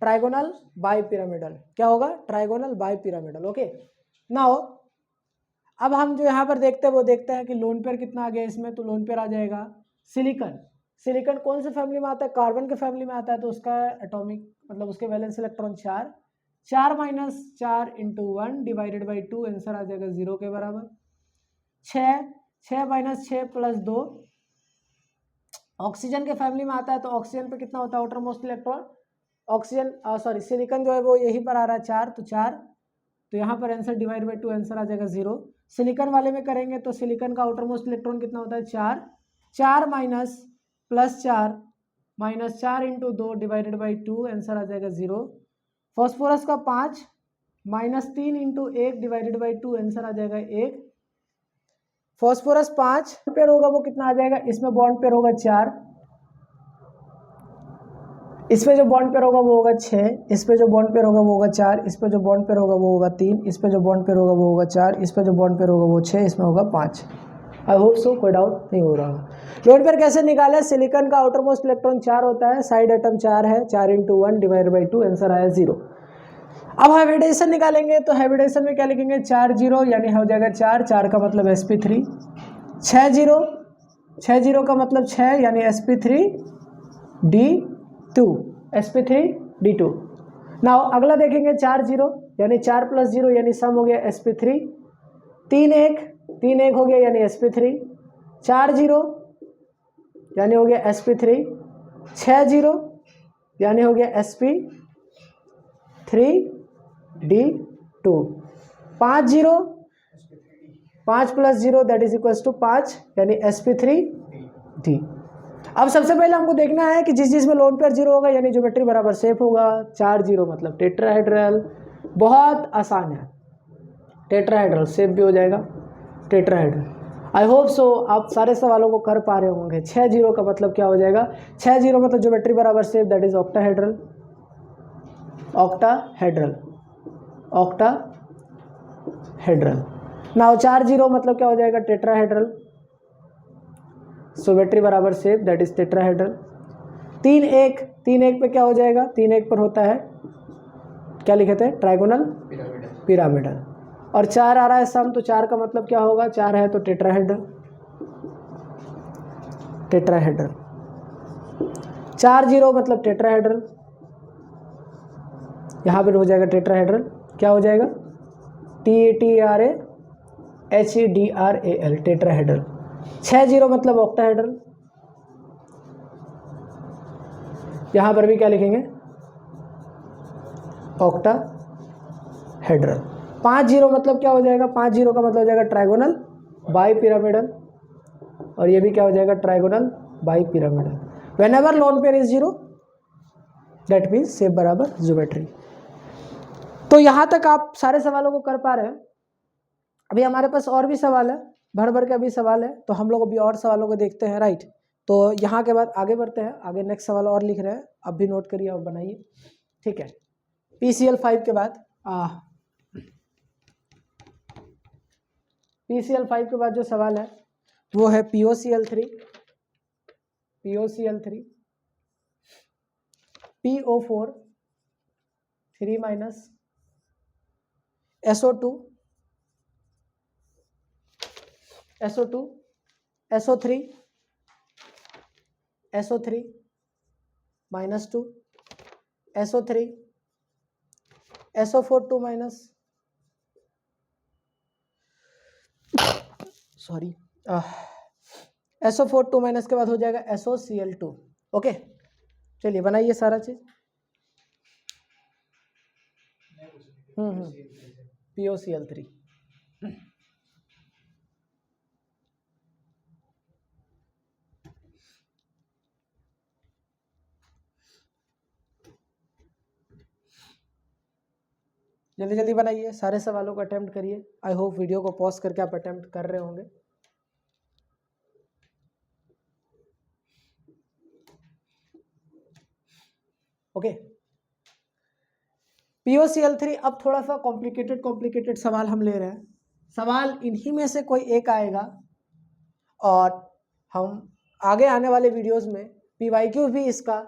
ट्राइगोनल बाय पिरामिडल, क्या होगा, trigonal bipyramidal. Okay, now अब हम जो यहाँ पर देखते हैं वो देखते हैं कि लोन पेयर कितना आ गया इसमें। तो लोन पेयर आ जाएगा सिलिकॉन कौन से फैमिली में आता है, कार्बन के फैमिली में आता है, तो उसका एटॉमिक मतलब उसके valence electron 4 minus 4 into 1 divided by 2, answer आ जाएगा 0 के बराबर। 6 माइनस 6 प्लस 2, ऑक्सीजन के फैमिली में आता है तो ऑक्सीजन पे कितना होता है आउटर मोस्ट इलेक्ट्रॉन, सिलिकॉन जो है वो यहीं पर आ रहा है 4, तो 4, तो यहाँ पर आंसर डिवाइड बाई 2, आंसर आ जाएगा 0। सिलिकॉन वाले में करेंगे तो सिलिकॉन का आउटर मोस्ट इलेक्ट्रॉन कितना होता है 4 minus plus 4 minus 4 into 2 divided by 2, answer आ जाएगा 0। फॉस्फोरस का 5 minus 3 into 1 divided by 2, answer आ जाएगा 1। फॉस्फोरस 5 पेयर होगा वो कितना आ जाएगा, इसमें बॉन्ड पेयर होगा 4, इस पे जो बॉन्ड पेयर होगा वो होगा 6, इस पे जो बॉन्ड पेयर होगा वो होगा 4, इस पे जो बॉन्ड पेयर होगा वो होगा 3, इस पे जो बॉन्ड पेयर होगा वो होगा 4, इस पे जो बॉन्ड पेयर होगा वो 6, इसमें होगा 5। आई होप सो कोई डाउट नहीं हो रहा होगा। लोन पेयर कैसे निकाले, सिलिकॉन का आउटर मोस्ट इलेक्ट्रॉन 4 होता है, साइड एटम 4 है, 4 इंटू 1 डिवाइड बाई 2, आंसर आया 0। अब हाइब्रिडेशन निकालेंगे तो हाइब्रिडेशन में क्या लिखेंगे, 4 जीरो यानी हो जाएगा 4 का मतलब sp3, 6 जीरो का मतलब 6 यानी sp3d2 नाउ अगला देखेंगे 4 जीरो यानी 4 प्लस 0 यानी सम हो गया sp3, 3 1 हो गया यानी sp3, 4 जीरो यानी हो गया sp3, 6 जीरो यानी हो गया sp3d2, 5 zero 5 plus 0 that is equals to 5 यानी sp3d। अब सबसे पहले हमको देखना है कि जिस में लोन पेयर 0 होगा यानी ज्योमेट्री बराबर शेप होगा। 4 जीरो मतलब टेट्राहेड्रल, बहुत आसान है, टेट्राहेड्रल शेप भी हो जाएगा टेट्राहेड्रल। आई होप सो आप सारे सवालों को कर पा रहे होंगे। 6 जीरो का मतलब क्या हो जाएगा, 6 जीरो मतलब ज्योमेट्री बराबर shape that is octahedral now 4 zero मतलब क्या हो जाएगा, टेट्राहेड्रल, ज्योमेट्री बराबर शेप दैट इज टेट्राहेड्रल। 3 1 पे क्या हो जाएगा, 3 1 पर होता है क्या लिखे थे, ट्राइगोनल पिरामिडल, और 4 आ रहा है सम, तो 4 का मतलब क्या होगा, 4 है तो टेट्राहेड्रल। 4 जीरो मतलब टेट्राहेड्रल यहाँ पर हो जाएगा टेट्राहेड्रल, क्या हो जाएगा TETRAHEDRAL टेट्राहेड्रल। 6 जीरो मतलब ऑक्टाहेड्रल, यहाँ पर भी क्या लिखेंगे ऑक्टाहेड्रल। 5 जीरो मतलब क्या हो जाएगा, 5 जीरो का मतलब हो जाएगा ट्राइगोनल बाई पिरामिडल, और ये भी क्या हो जाएगा trigonal bi pyramidal. Whenever lone pair is zero that means shape बराबर ज्योमेट्री। तो यहाँ तक आप सारे सवालों को कर पा रहे हैं। अभी हमारे पास और भी सवाल है, भर भर के अभी सवाल है, तो हम लोग अभी और सवालों को देखते हैं, राइट। तो यहाँ के बाद आगे बढ़ते हैं, आगे नेक्स्ट सवाल और लिख रहे हैं, अब भी नोट करिए और बनाइए, ठीक है। PCl 5 के बाद PCl 5 के बाद जो सवाल है वो है POCl 3 PO4 3 minus SO2 SO3 minus 2 SO3 SO4 2 minus SO4 2 minus के बाद हो जाएगा SOCl2। ओके, चलिए बनाइए सारा चीज। POCl 3 जल्दी जल्दी बनाइए, सारे सवालों को अटेम्प्ट करिए। आई होप वीडियो को पॉज करके आप अटेम्प्ट कर रहे होंगे। ओके, POCl 3 अब थोड़ा सा कॉम्प्लिकेटेड सवाल हम ले रहे हैं। सवाल इन्हीं में से कोई एक आएगा और हम आगे आने वाले वीडियोस में PYQ भी इसका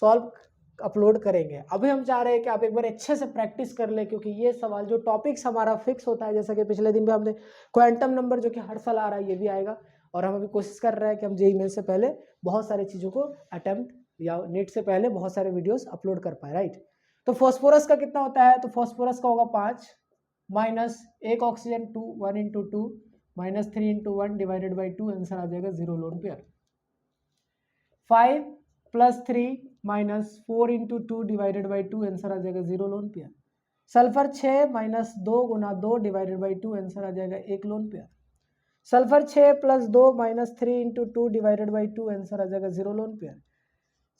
सॉल्व अपलोड करेंगे। अभी हम चाह रहे हैं कि आप एक बार अच्छे से प्रैक्टिस कर ले, क्योंकि ये सवाल जो टॉपिक्स हमारा फिक्स होता है, जैसा कि पिछले दिन भी हमने क्वांटम नंबर जो कि हर साल आ रहा है ये भी आएगा, और हम अभी कोशिश कर रहे हैं कि हम JEE मेन से पहले बहुत सारी चीज़ों को अटेम्प्ट या नेट से पहले बहुत सारे वीडियोस अपलोड कर पाए, राइट। तो फॉस्फोरस का कितना होता है, तो फॉस्फोरस का होगा 5 minus 1 oxygen 2 1 into 2 minus 3 into 1 divided by 2, answer आ जाएगा 0 lone pair. 5 plus 3 minus 4 into 2 divided by 2, answer आ जाएगा 0 लोन पेयर। सल्फर 6 माइनस 2 गुना 2 डिवाइडेड बाई 2, आंसर आ जाएगा 1 lone pair. Sulphur 6 plus 2 minus 3 into 2 divided by 2, answer आ जाएगा 0 lone pair.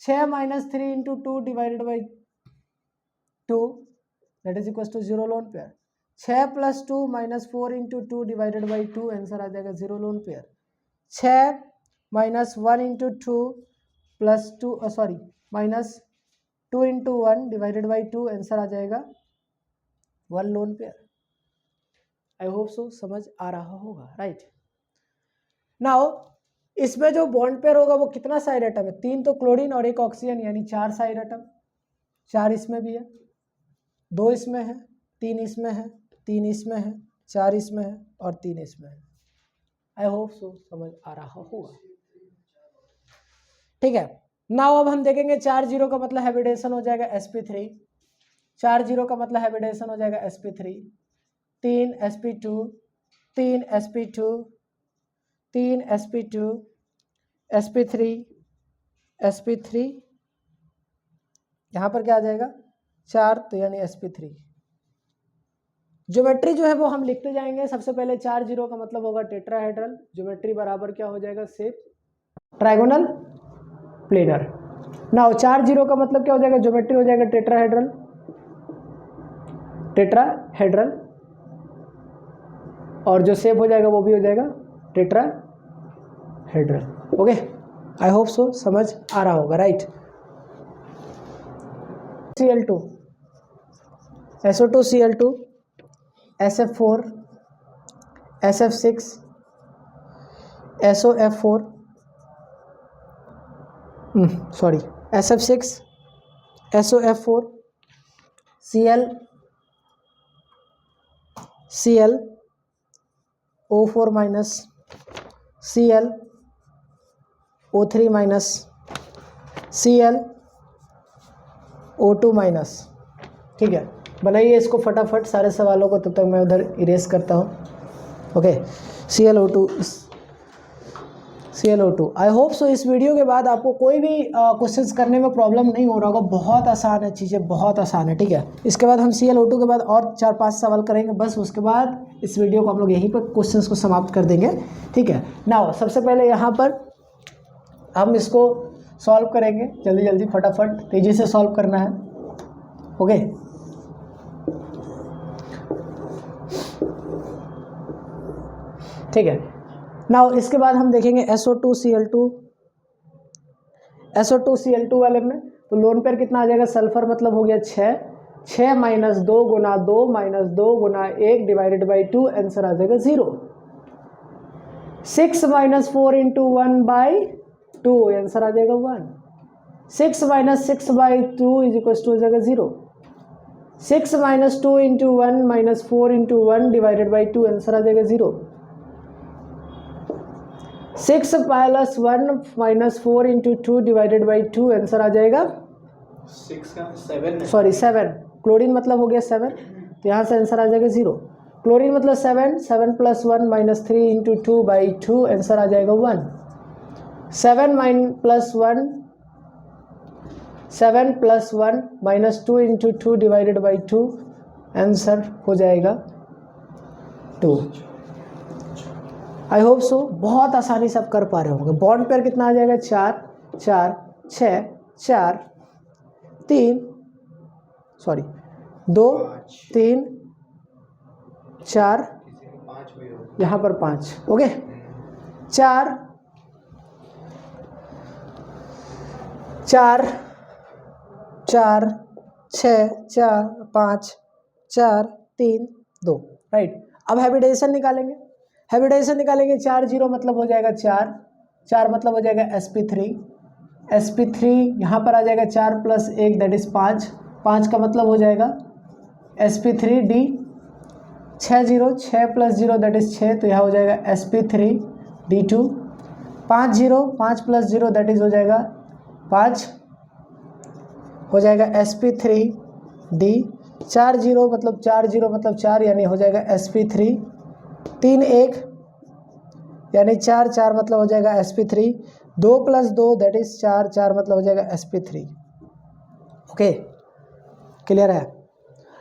6 minus 3 into 2 divided by 2 that is equal to 0 lone pair. 6 plus 2 minus 4 into 2 divided by 2, answer आ जाएगा 0 lone pair. 6 minus 1 into 2 plus 2 minus 2 into 1 divided by 2, answer आ जाएगा 1 lone pair. I hope so समझ आ रहा होगा, right. Now इसमें जो बॉन्ड पेयर होगा वो कितना साइड एटम है, 3 तो क्लोरीन और 1 ऑक्सीजन, यानी 4 साइड एटम। 4 इसमें भी है, 2 इसमें है, 3 इसमें है, 3 इसमें है, 4 इसमें है और 3 इसमें है। आई होप सो समझ आ रहा होगा, ठीक है। नाउ अब हम देखेंगे 4 जीरो का मतलब हैबिटेशन हो जाएगा sp3। 4 जीरो का मतलब हैबिटेशन हो जाएगा sp3। 3 sp2 3 sp2 3 sp2 sp3 sp3, यहाँ पर क्या आ जाएगा 4, तो यानी sp3। ज्योमेट्री जो है वो हम लिखते जाएंगे। सबसे पहले 4 जीरो का मतलब होगा टेट्राहेड्रल। ज्योमेट्री बराबर क्या हो जाएगा, shape trigonal planar. Now 4 zero का मतलब क्या हो जाएगा, ज्योमेट्री हो जाएगा टेट्राहेड्रल और जो शेप हो जाएगा वो भी हो जाएगा टेट्राहेड्रल। ओके, आई होप सो समझ आ रहा होगा, right. Cl2 SO2 Cl2 SF4 SF6 SOF4 SF6 SOF4 Cl O4 minus Cl O3 minus Cl O2 minus, ठीक है, बनाइए इसको फटाफट सारे सवालों को, तब तक मैं उधर इरेज करता हूँ। ओके, ClO2 आई होप सो इस वीडियो के बाद आपको कोई भी क्वेश्चंस करने में प्रॉब्लम नहीं हो रहा होगा। बहुत आसान है, चीज़ें बहुत आसान है। ठीक है, इसके बाद हम ClO2 के बाद और 4-5 सवाल करेंगे, बस उसके बाद इस वीडियो को हम लोग यहीं पर क्वेश्चंस को समाप्त कर देंगे। ठीक है, नाउ सबसे पहले यहाँ पर हम इसको सॉल्व करेंगे, जल्दी जल्दी फटाफट तेज़ी से सॉल्व करना है। ओके, ठीक है, नाउ इसके बाद हम देखेंगे SO2Cl2 वाले में। तो लोन पेयर कितना आ जाएगा, सल्फर मतलब हो गया 6 माइनस 2 गुना 2 माइनस 2 गुना 1 डिवाइडेड बाई 2, आंसर आ जाएगा 0। 6 माइनस 4 इंटू 1 बाई 2, आंसर आ जाएगा 1। 6 minus 6 by 2 is equal to हो जाएगा 0। 6 minus 2 into 1 minus 4 into 1 divided by 2, answer आ जाएगा 0। 6 plus 1 minus 4 into 2 divided by 2, answer आ जाएगा 7। क्लोरीन मतलब हो गया 7, तो यहाँ से आंसर आ जाएगा 0। क्लोरीन मतलब 7 plus 1 minus 3 into 2 by 2, answer आ जाएगा 1। 7 plus 1 minus 2 into 2 divided by 2, answer हो जाएगा 2। आई होप सो बहुत आसानी से आप कर पा रहे होंगे। बॉन्ड पेयर कितना आ जाएगा, 4 4 6 4 3 2 3 4, यहाँ पर 5। Okay, 4 4 4 6 4 5 4 3 2, right. अब हाइब्रिडाइजेशन निकालेंगे। 4 0 मतलब हो जाएगा 4 मतलब हो जाएगा sp3 यहाँ पर आ जाएगा 4 प्लस 1 दैट इज 5 का मतलब हो जाएगा sp3d। 6 प्लस 0 दैट इज 6, तो यहाँ हो जाएगा sp3d2। 5 प्लस 0 दैट इज हो जाएगा 5, हो जाएगा sp3d। 4 0 मतलब 4 यानी हो जाएगा sp3। 3 1 यानी 4 मतलब हो जाएगा sp3। 2 प्लस 2 दैट इज 4 मतलब हो जाएगा sp3। ओके, क्लियर है।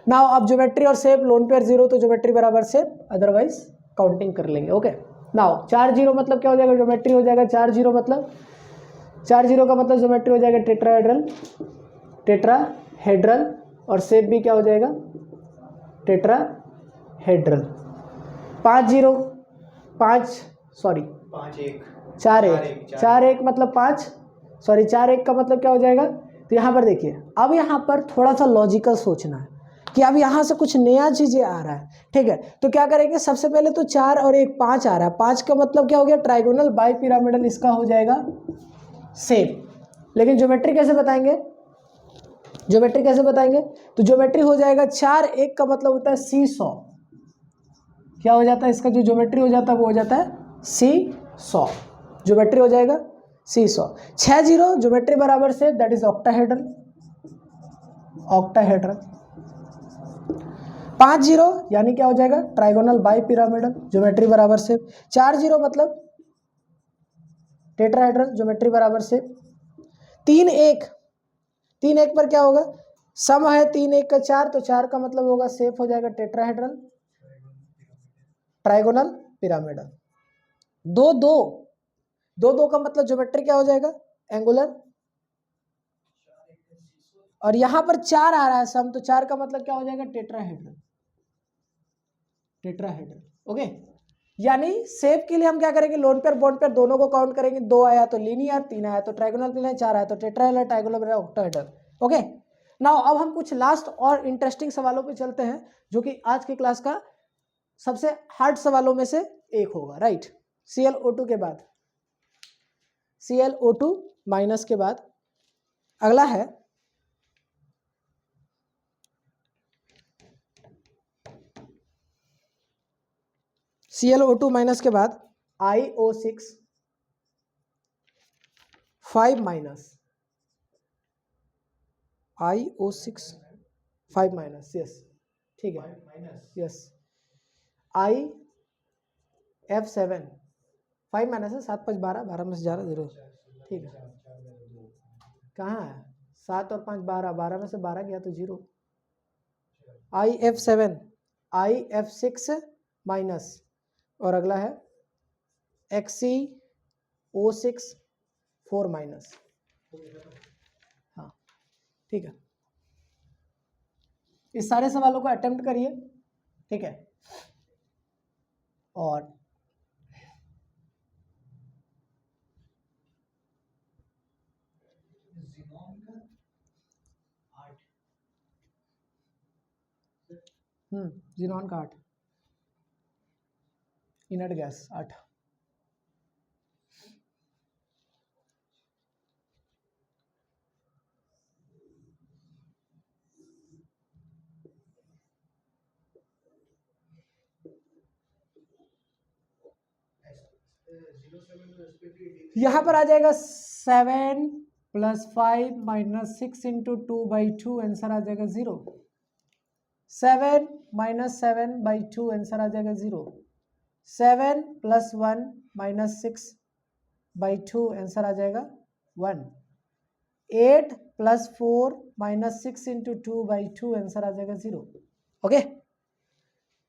नाउ अब ज्योमेट्री और शेप, लोन पेयर 0 तो ज्योमेट्री बराबर शेप, अदरवाइज काउंटिंग कर लेंगे। ओके, नाउ 4 0 मतलब क्या हो जाएगा, ज्योमेट्री हो जाएगा 4 0 का मतलब ज्योमेट्री हो जाएगा टेट्राहेड्रल, और शेप भी क्या हो जाएगा, टेट्राहेड्रल। 4 1 मतलब 5, 4 1 का मतलब क्या हो जाएगा। तो यहाँ पर देखिए, अब यहाँ पर थोड़ा सा लॉजिकल सोचना है कि अब यहाँ से कुछ नया चीज़ें आ रहा है। ठीक है, तो क्या करेंगे, सबसे पहले तो 4 और 1 5 आ रहा है। 5 का मतलब क्या हो गया, ट्राइगोनल बाई पिरामिडल, इसका हो जाएगा शेप। लेकिन ज्योमेट्री कैसे बताएंगे, तो ज्योमेट्री हो जाएगा 4 1 का मतलब होता है C100। क्या हो जाता है, इसका जो ज्योमेट्री हो जाता है वो हो जाता है C100, ज्योमेट्री हो जाएगा C100। 6 0 ज्योमेट्री बराबर से दैट इज ऑक्टाहेड्रल। 5 0 यानी क्या हो जाएगा, ट्राइगोनल बाई पिरामिडल, ज्योमेट्री बराबर से। 4 0 मतलब टेट्राहेड्रल, ज्योमेट्री बराबर से। 3 1 पर क्या होगा, सम है 3 1 का 4, तो 4 का मतलब होगा शेप हो जाएगा टेट्राहेड्रल, ट्राइगोनल पिरामिडल। 2 2 का मतलब ज्योमेट्री क्या हो जाएगा, एंगुलर, और यहां पर 4 आ रहा है सम, तो 4 का मतलब क्या हो जाएगा, टेट्राहेड्रल। ओके, यानी शेप के लिए हम क्या करेंगे, लोन पेयर बॉन्ड पेयर दोनों को काउंट करेंगे। 2 आया तो लीनियर, 3 आया तो ट्राइगोनल, 4 आया तो tetrahedral, trigonal, octahedral. Okay, now अब हम कुछ लास्ट और इंटरेस्टिंग सवालों पे चलते हैं, जो कि आज की क्लास का सबसे हार्ड सवालों में से एक होगा, राइट। ClO2 के बाद, ClO2 माइनस के बाद अगला है ClO2 माइनस के बाद IO6 5 minus, IO6 5 minus, yes ठीक है, यस IF7 5 माइनस है, 7 5 12, 12 में से जा रहा 0, ठीक है, कहाँ है 7 और 5 12, 12 में से 12 गया तो 0, IF7 IF6 माइनस, और अगला है XeO6 4 माइनस, हाँ ठीक है। इस सारे सवालों को अटेम्प्ट करिए, ठीक है। और जीनॉन का 8, इनर्ट गैस 8, यहाँ पर आ जाएगा 7 + 5 - 6 × 2/2, आंसर आ जाएगा 0। 7 - 7/2 आंसर आ जाएगा 0। 7 + 1 - 6/2 आंसर आ जाएगा 1। 8 + 4 - 6 × 2/2 आंसर आ जाएगा 0। ओके,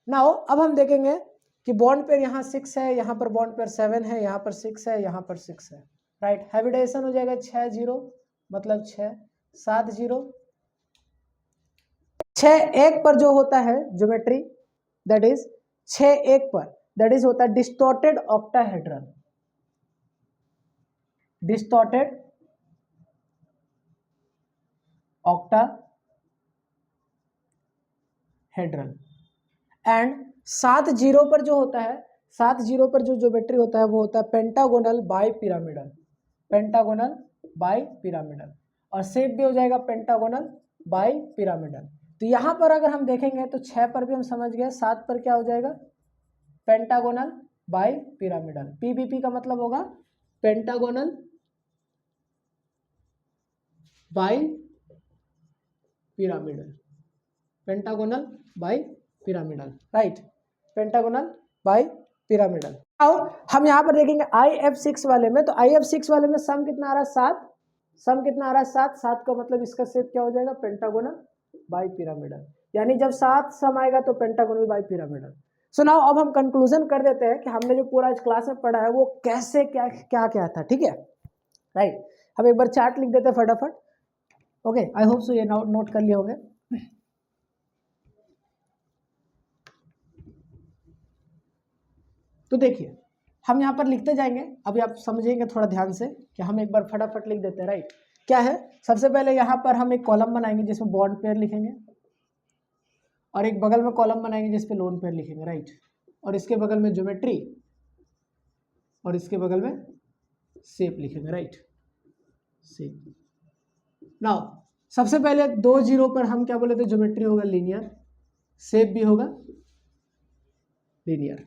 नाउ अब हम देखेंगे कि बॉन्ड पेयर यहाँ 6 है, यहाँ पर बॉन्ड पेयर 7 है, यहाँ पर 6 है, यहाँ पर 6 है, राइट। हाइब्रिडाइजेशन हो जाएगा 6 0, मतलब 6 7 0, 6 1 पर जो होता है ज्योमेट्री, दैट इज 6 1 पर दैट इज होता है distorted octahedral, distorted octahedral. And 7 0 पर जो होता है, 7 0 पर जो ज्योमेट्री होता है वो होता है pentagonal bi pyramidal, pentagonal bi pyramidal, और शेप भी हो जाएगा पेंटागोनल बाई पिरामिडल। तो यहाँ पर अगर हम देखेंगे तो 6 पर भी हम समझ गए, 7 पर क्या हो जाएगा पेंटागोनल बाई पिरामिडल। PBP का मतलब होगा pentagonal bi pyramidal, pentagonal bi pyramidal, right, pentagonal bi pyramidal. अब हम यहाँ पर देखेंगे IF6 वाले में, तो IF6 वाले में सम कितना आ रहा है 7, सम कितना आ रहा है 7, 7 का मतलब इसका शेप क्या हो जाएगा पेंटागोनल बाई पिरामिडल, यानी जब 7 सम आएगा तो pentagonal bi pyramidal. So now अब हम कंक्लूजन कर देते हैं कि हमने जो पूरा इस क्लास में पढ़ा है वो कैसे क्या क्या क्या था, ठीक है, राइट। हम एक बार चार्ट लिख देते हैं फटाफट, ओके, आई होप सो ये नोट कर लिए होंगे। तो देखिए हम यहाँ पर लिखते जाएंगे, अभी आप समझेंगे थोड़ा ध्यान से कि हम एक बार फटाफट लिख देते हैं, राइट। क्या है, सबसे पहले यहाँ पर हम एक कॉलम बनाएंगे जिसमें बॉन्ड पेयर लिखेंगे, और एक बगल में कॉलम बनाएंगे जिस पे लोन पेयर लिखेंगे, राइट, और इसके बगल में ज्योमेट्री, और इसके बगल में शेप लिखेंगे, राइट, शेप। नाउ सबसे पहले 2 0 पर हम क्या बोले थे, ज्योमेट्री होगा लीनियर, शेप भी होगा लीनियर।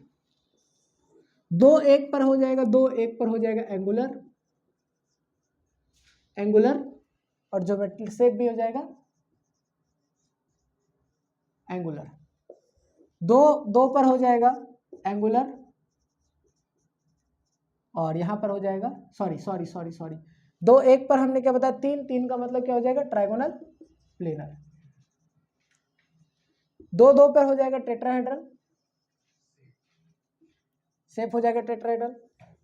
2 1 पर हो जाएगा, 2 1 पर हो जाएगा एंगुलर, एंगुलर, और ज्योमेट्रिक शेप भी हो जाएगा एंगुलर। 2 2 पर हो जाएगा एंगुलर, और यहां पर हो जाएगा सॉरी 2 1 पर हमने क्या बताया 3 3 का मतलब क्या हो जाएगा ट्राइगोनल प्लेनर। 2 2 पर हो जाएगा टेट्राहेड्रल, शेप हो जाएगा टेट्राहेड्रल।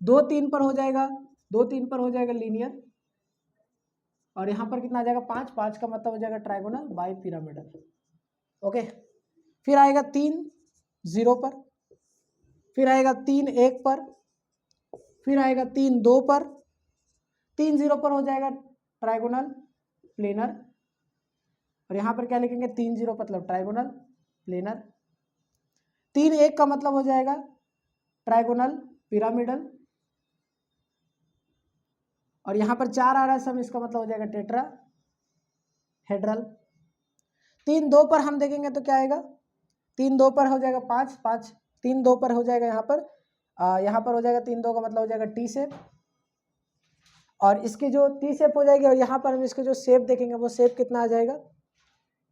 2 3 पर हो जाएगा, 2 3 पर हो जाएगा लीनियर, और यहां पर कितना आ जाएगा 5 5 का मतलब हो जाएगा ट्राइगोनल बाई पिरामिडल, ओके। फिर आएगा 3 0 पर, फिर आएगा 3 1 पर, फिर आएगा 3 2 पर, 3 0 पर हो जाएगा ट्राइगोनल प्लेनर, और यहां पर क्या लिखेंगे 3 0 मतलब ट्राइगोनल प्लेनर। 3 1 का मतलब हो जाएगा ट्राइगोनल पिरामिडल, और यहां पर 4 आ रहा है सम, इसका मतलब हो जाएगा टेट्रा हेड्रल। 3 2 पर हम देखेंगे तो क्या आएगा, 3 2 पर हो जाएगा 5 5, 3 2 पर हो जाएगा यहाँ पर हो जाएगा 3 2 का मतलब हो जाएगा टी शेप, और इसकी जो टी शेप हो जाएगी, और यहाँ पर हम इसके जो शेप देखेंगे वो शेप कितना आ जाएगा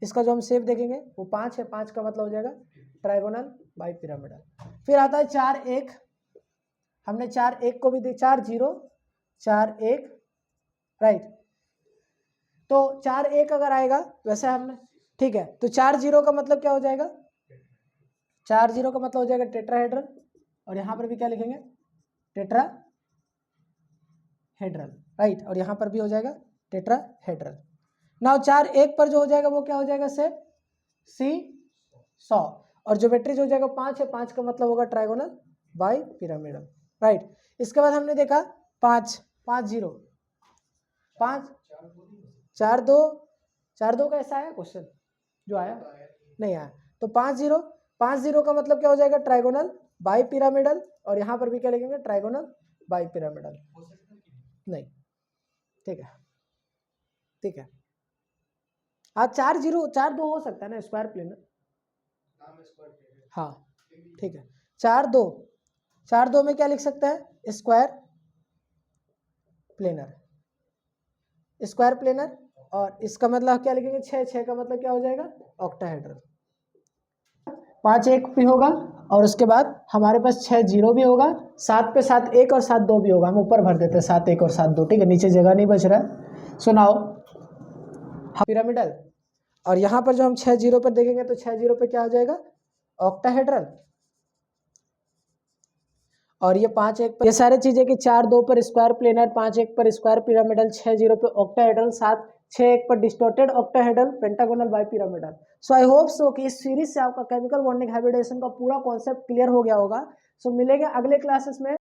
इसका जो हम शेप देखेंगे वो 5 है, 5 का मतलब हो जाएगा ट्राइगोनल बाई पिरामिडल। फिर आता है 4-1, हमने 4-1 को भी दे 4-0 4-1 राइट, तो 4-1 अगर आएगा वैसे हमने ठीक है, तो 4-0 का मतलब क्या हो जाएगा, 4-0 का मतलब हो जाएगा टेट्राहेड्रल, और यहाँ पर भी क्या लिखेंगे टेट्राहेड्रल राइट, और यहाँ पर भी हो जाएगा टेट्राहेड्रल। नाउ 4-1 पर जो हो जाएगा वो क्या हो जाएगा शेप C100, और ज्योमेट्री जो हो जाएगा 5 है, 5 का मतलब होगा ट्राइगोनल बाई पिरामिडल राइट। इसके बाद हमने देखा 5-0 5 4-2 का ऐसा आया क्वेश्चन जो आया नहीं आया, तो 5-0 का मतलब क्या हो जाएगा ट्राइगोनल बाई पिरामिडल, और यहाँ पर भी क्या लिखेंगे ट्राइगोनल बाई पिरामिडल नहीं, ठीक है ठीक है। हाँ 4-2 हो सकता है ना स्क्वायर प्लेनर, हाँ ठीक है। 4-2 में क्या लिख सकता है स्क्वायर प्लेनर, और इसका मतलब क्या लिखेंगे 6 का मतलब क्या हो जाएगा ऑक्टाहेड्रल। 5-1 भी होगा, और उसके बाद हमारे पास 6-0 भी होगा, 7 पे 7-1 और 7-2 भी होगा, हम ऊपर भर देते हैं 7-1 और 7-2, ठीक है, नीचे जगह नहीं बच रहा है। सुनाओ पिरामिडल, और यहाँ पर जो हम 6-0 पर देखेंगे तो 6-0 पे क्या हो जाएगा ऑक्टाहेड्रल, और ये 5-1 पर ये सारी चीजें कि 4-2 पर स्क्वायर प्लेनर, 5-1 पर स्क्वायर पिरामिडल, 6-0 पे ऑक्टाहेड्रल, 6-1 पर distorted octahedral pentagonal bi pyramidal. सो आई होप सो कि इस सीरीज से आपका केमिकल बॉन्डिंग हाइब्रिडाइजेशन का पूरा कॉन्सेप्ट क्लियर हो गया होगा। सो मिलेंगे अगले क्लासेस में।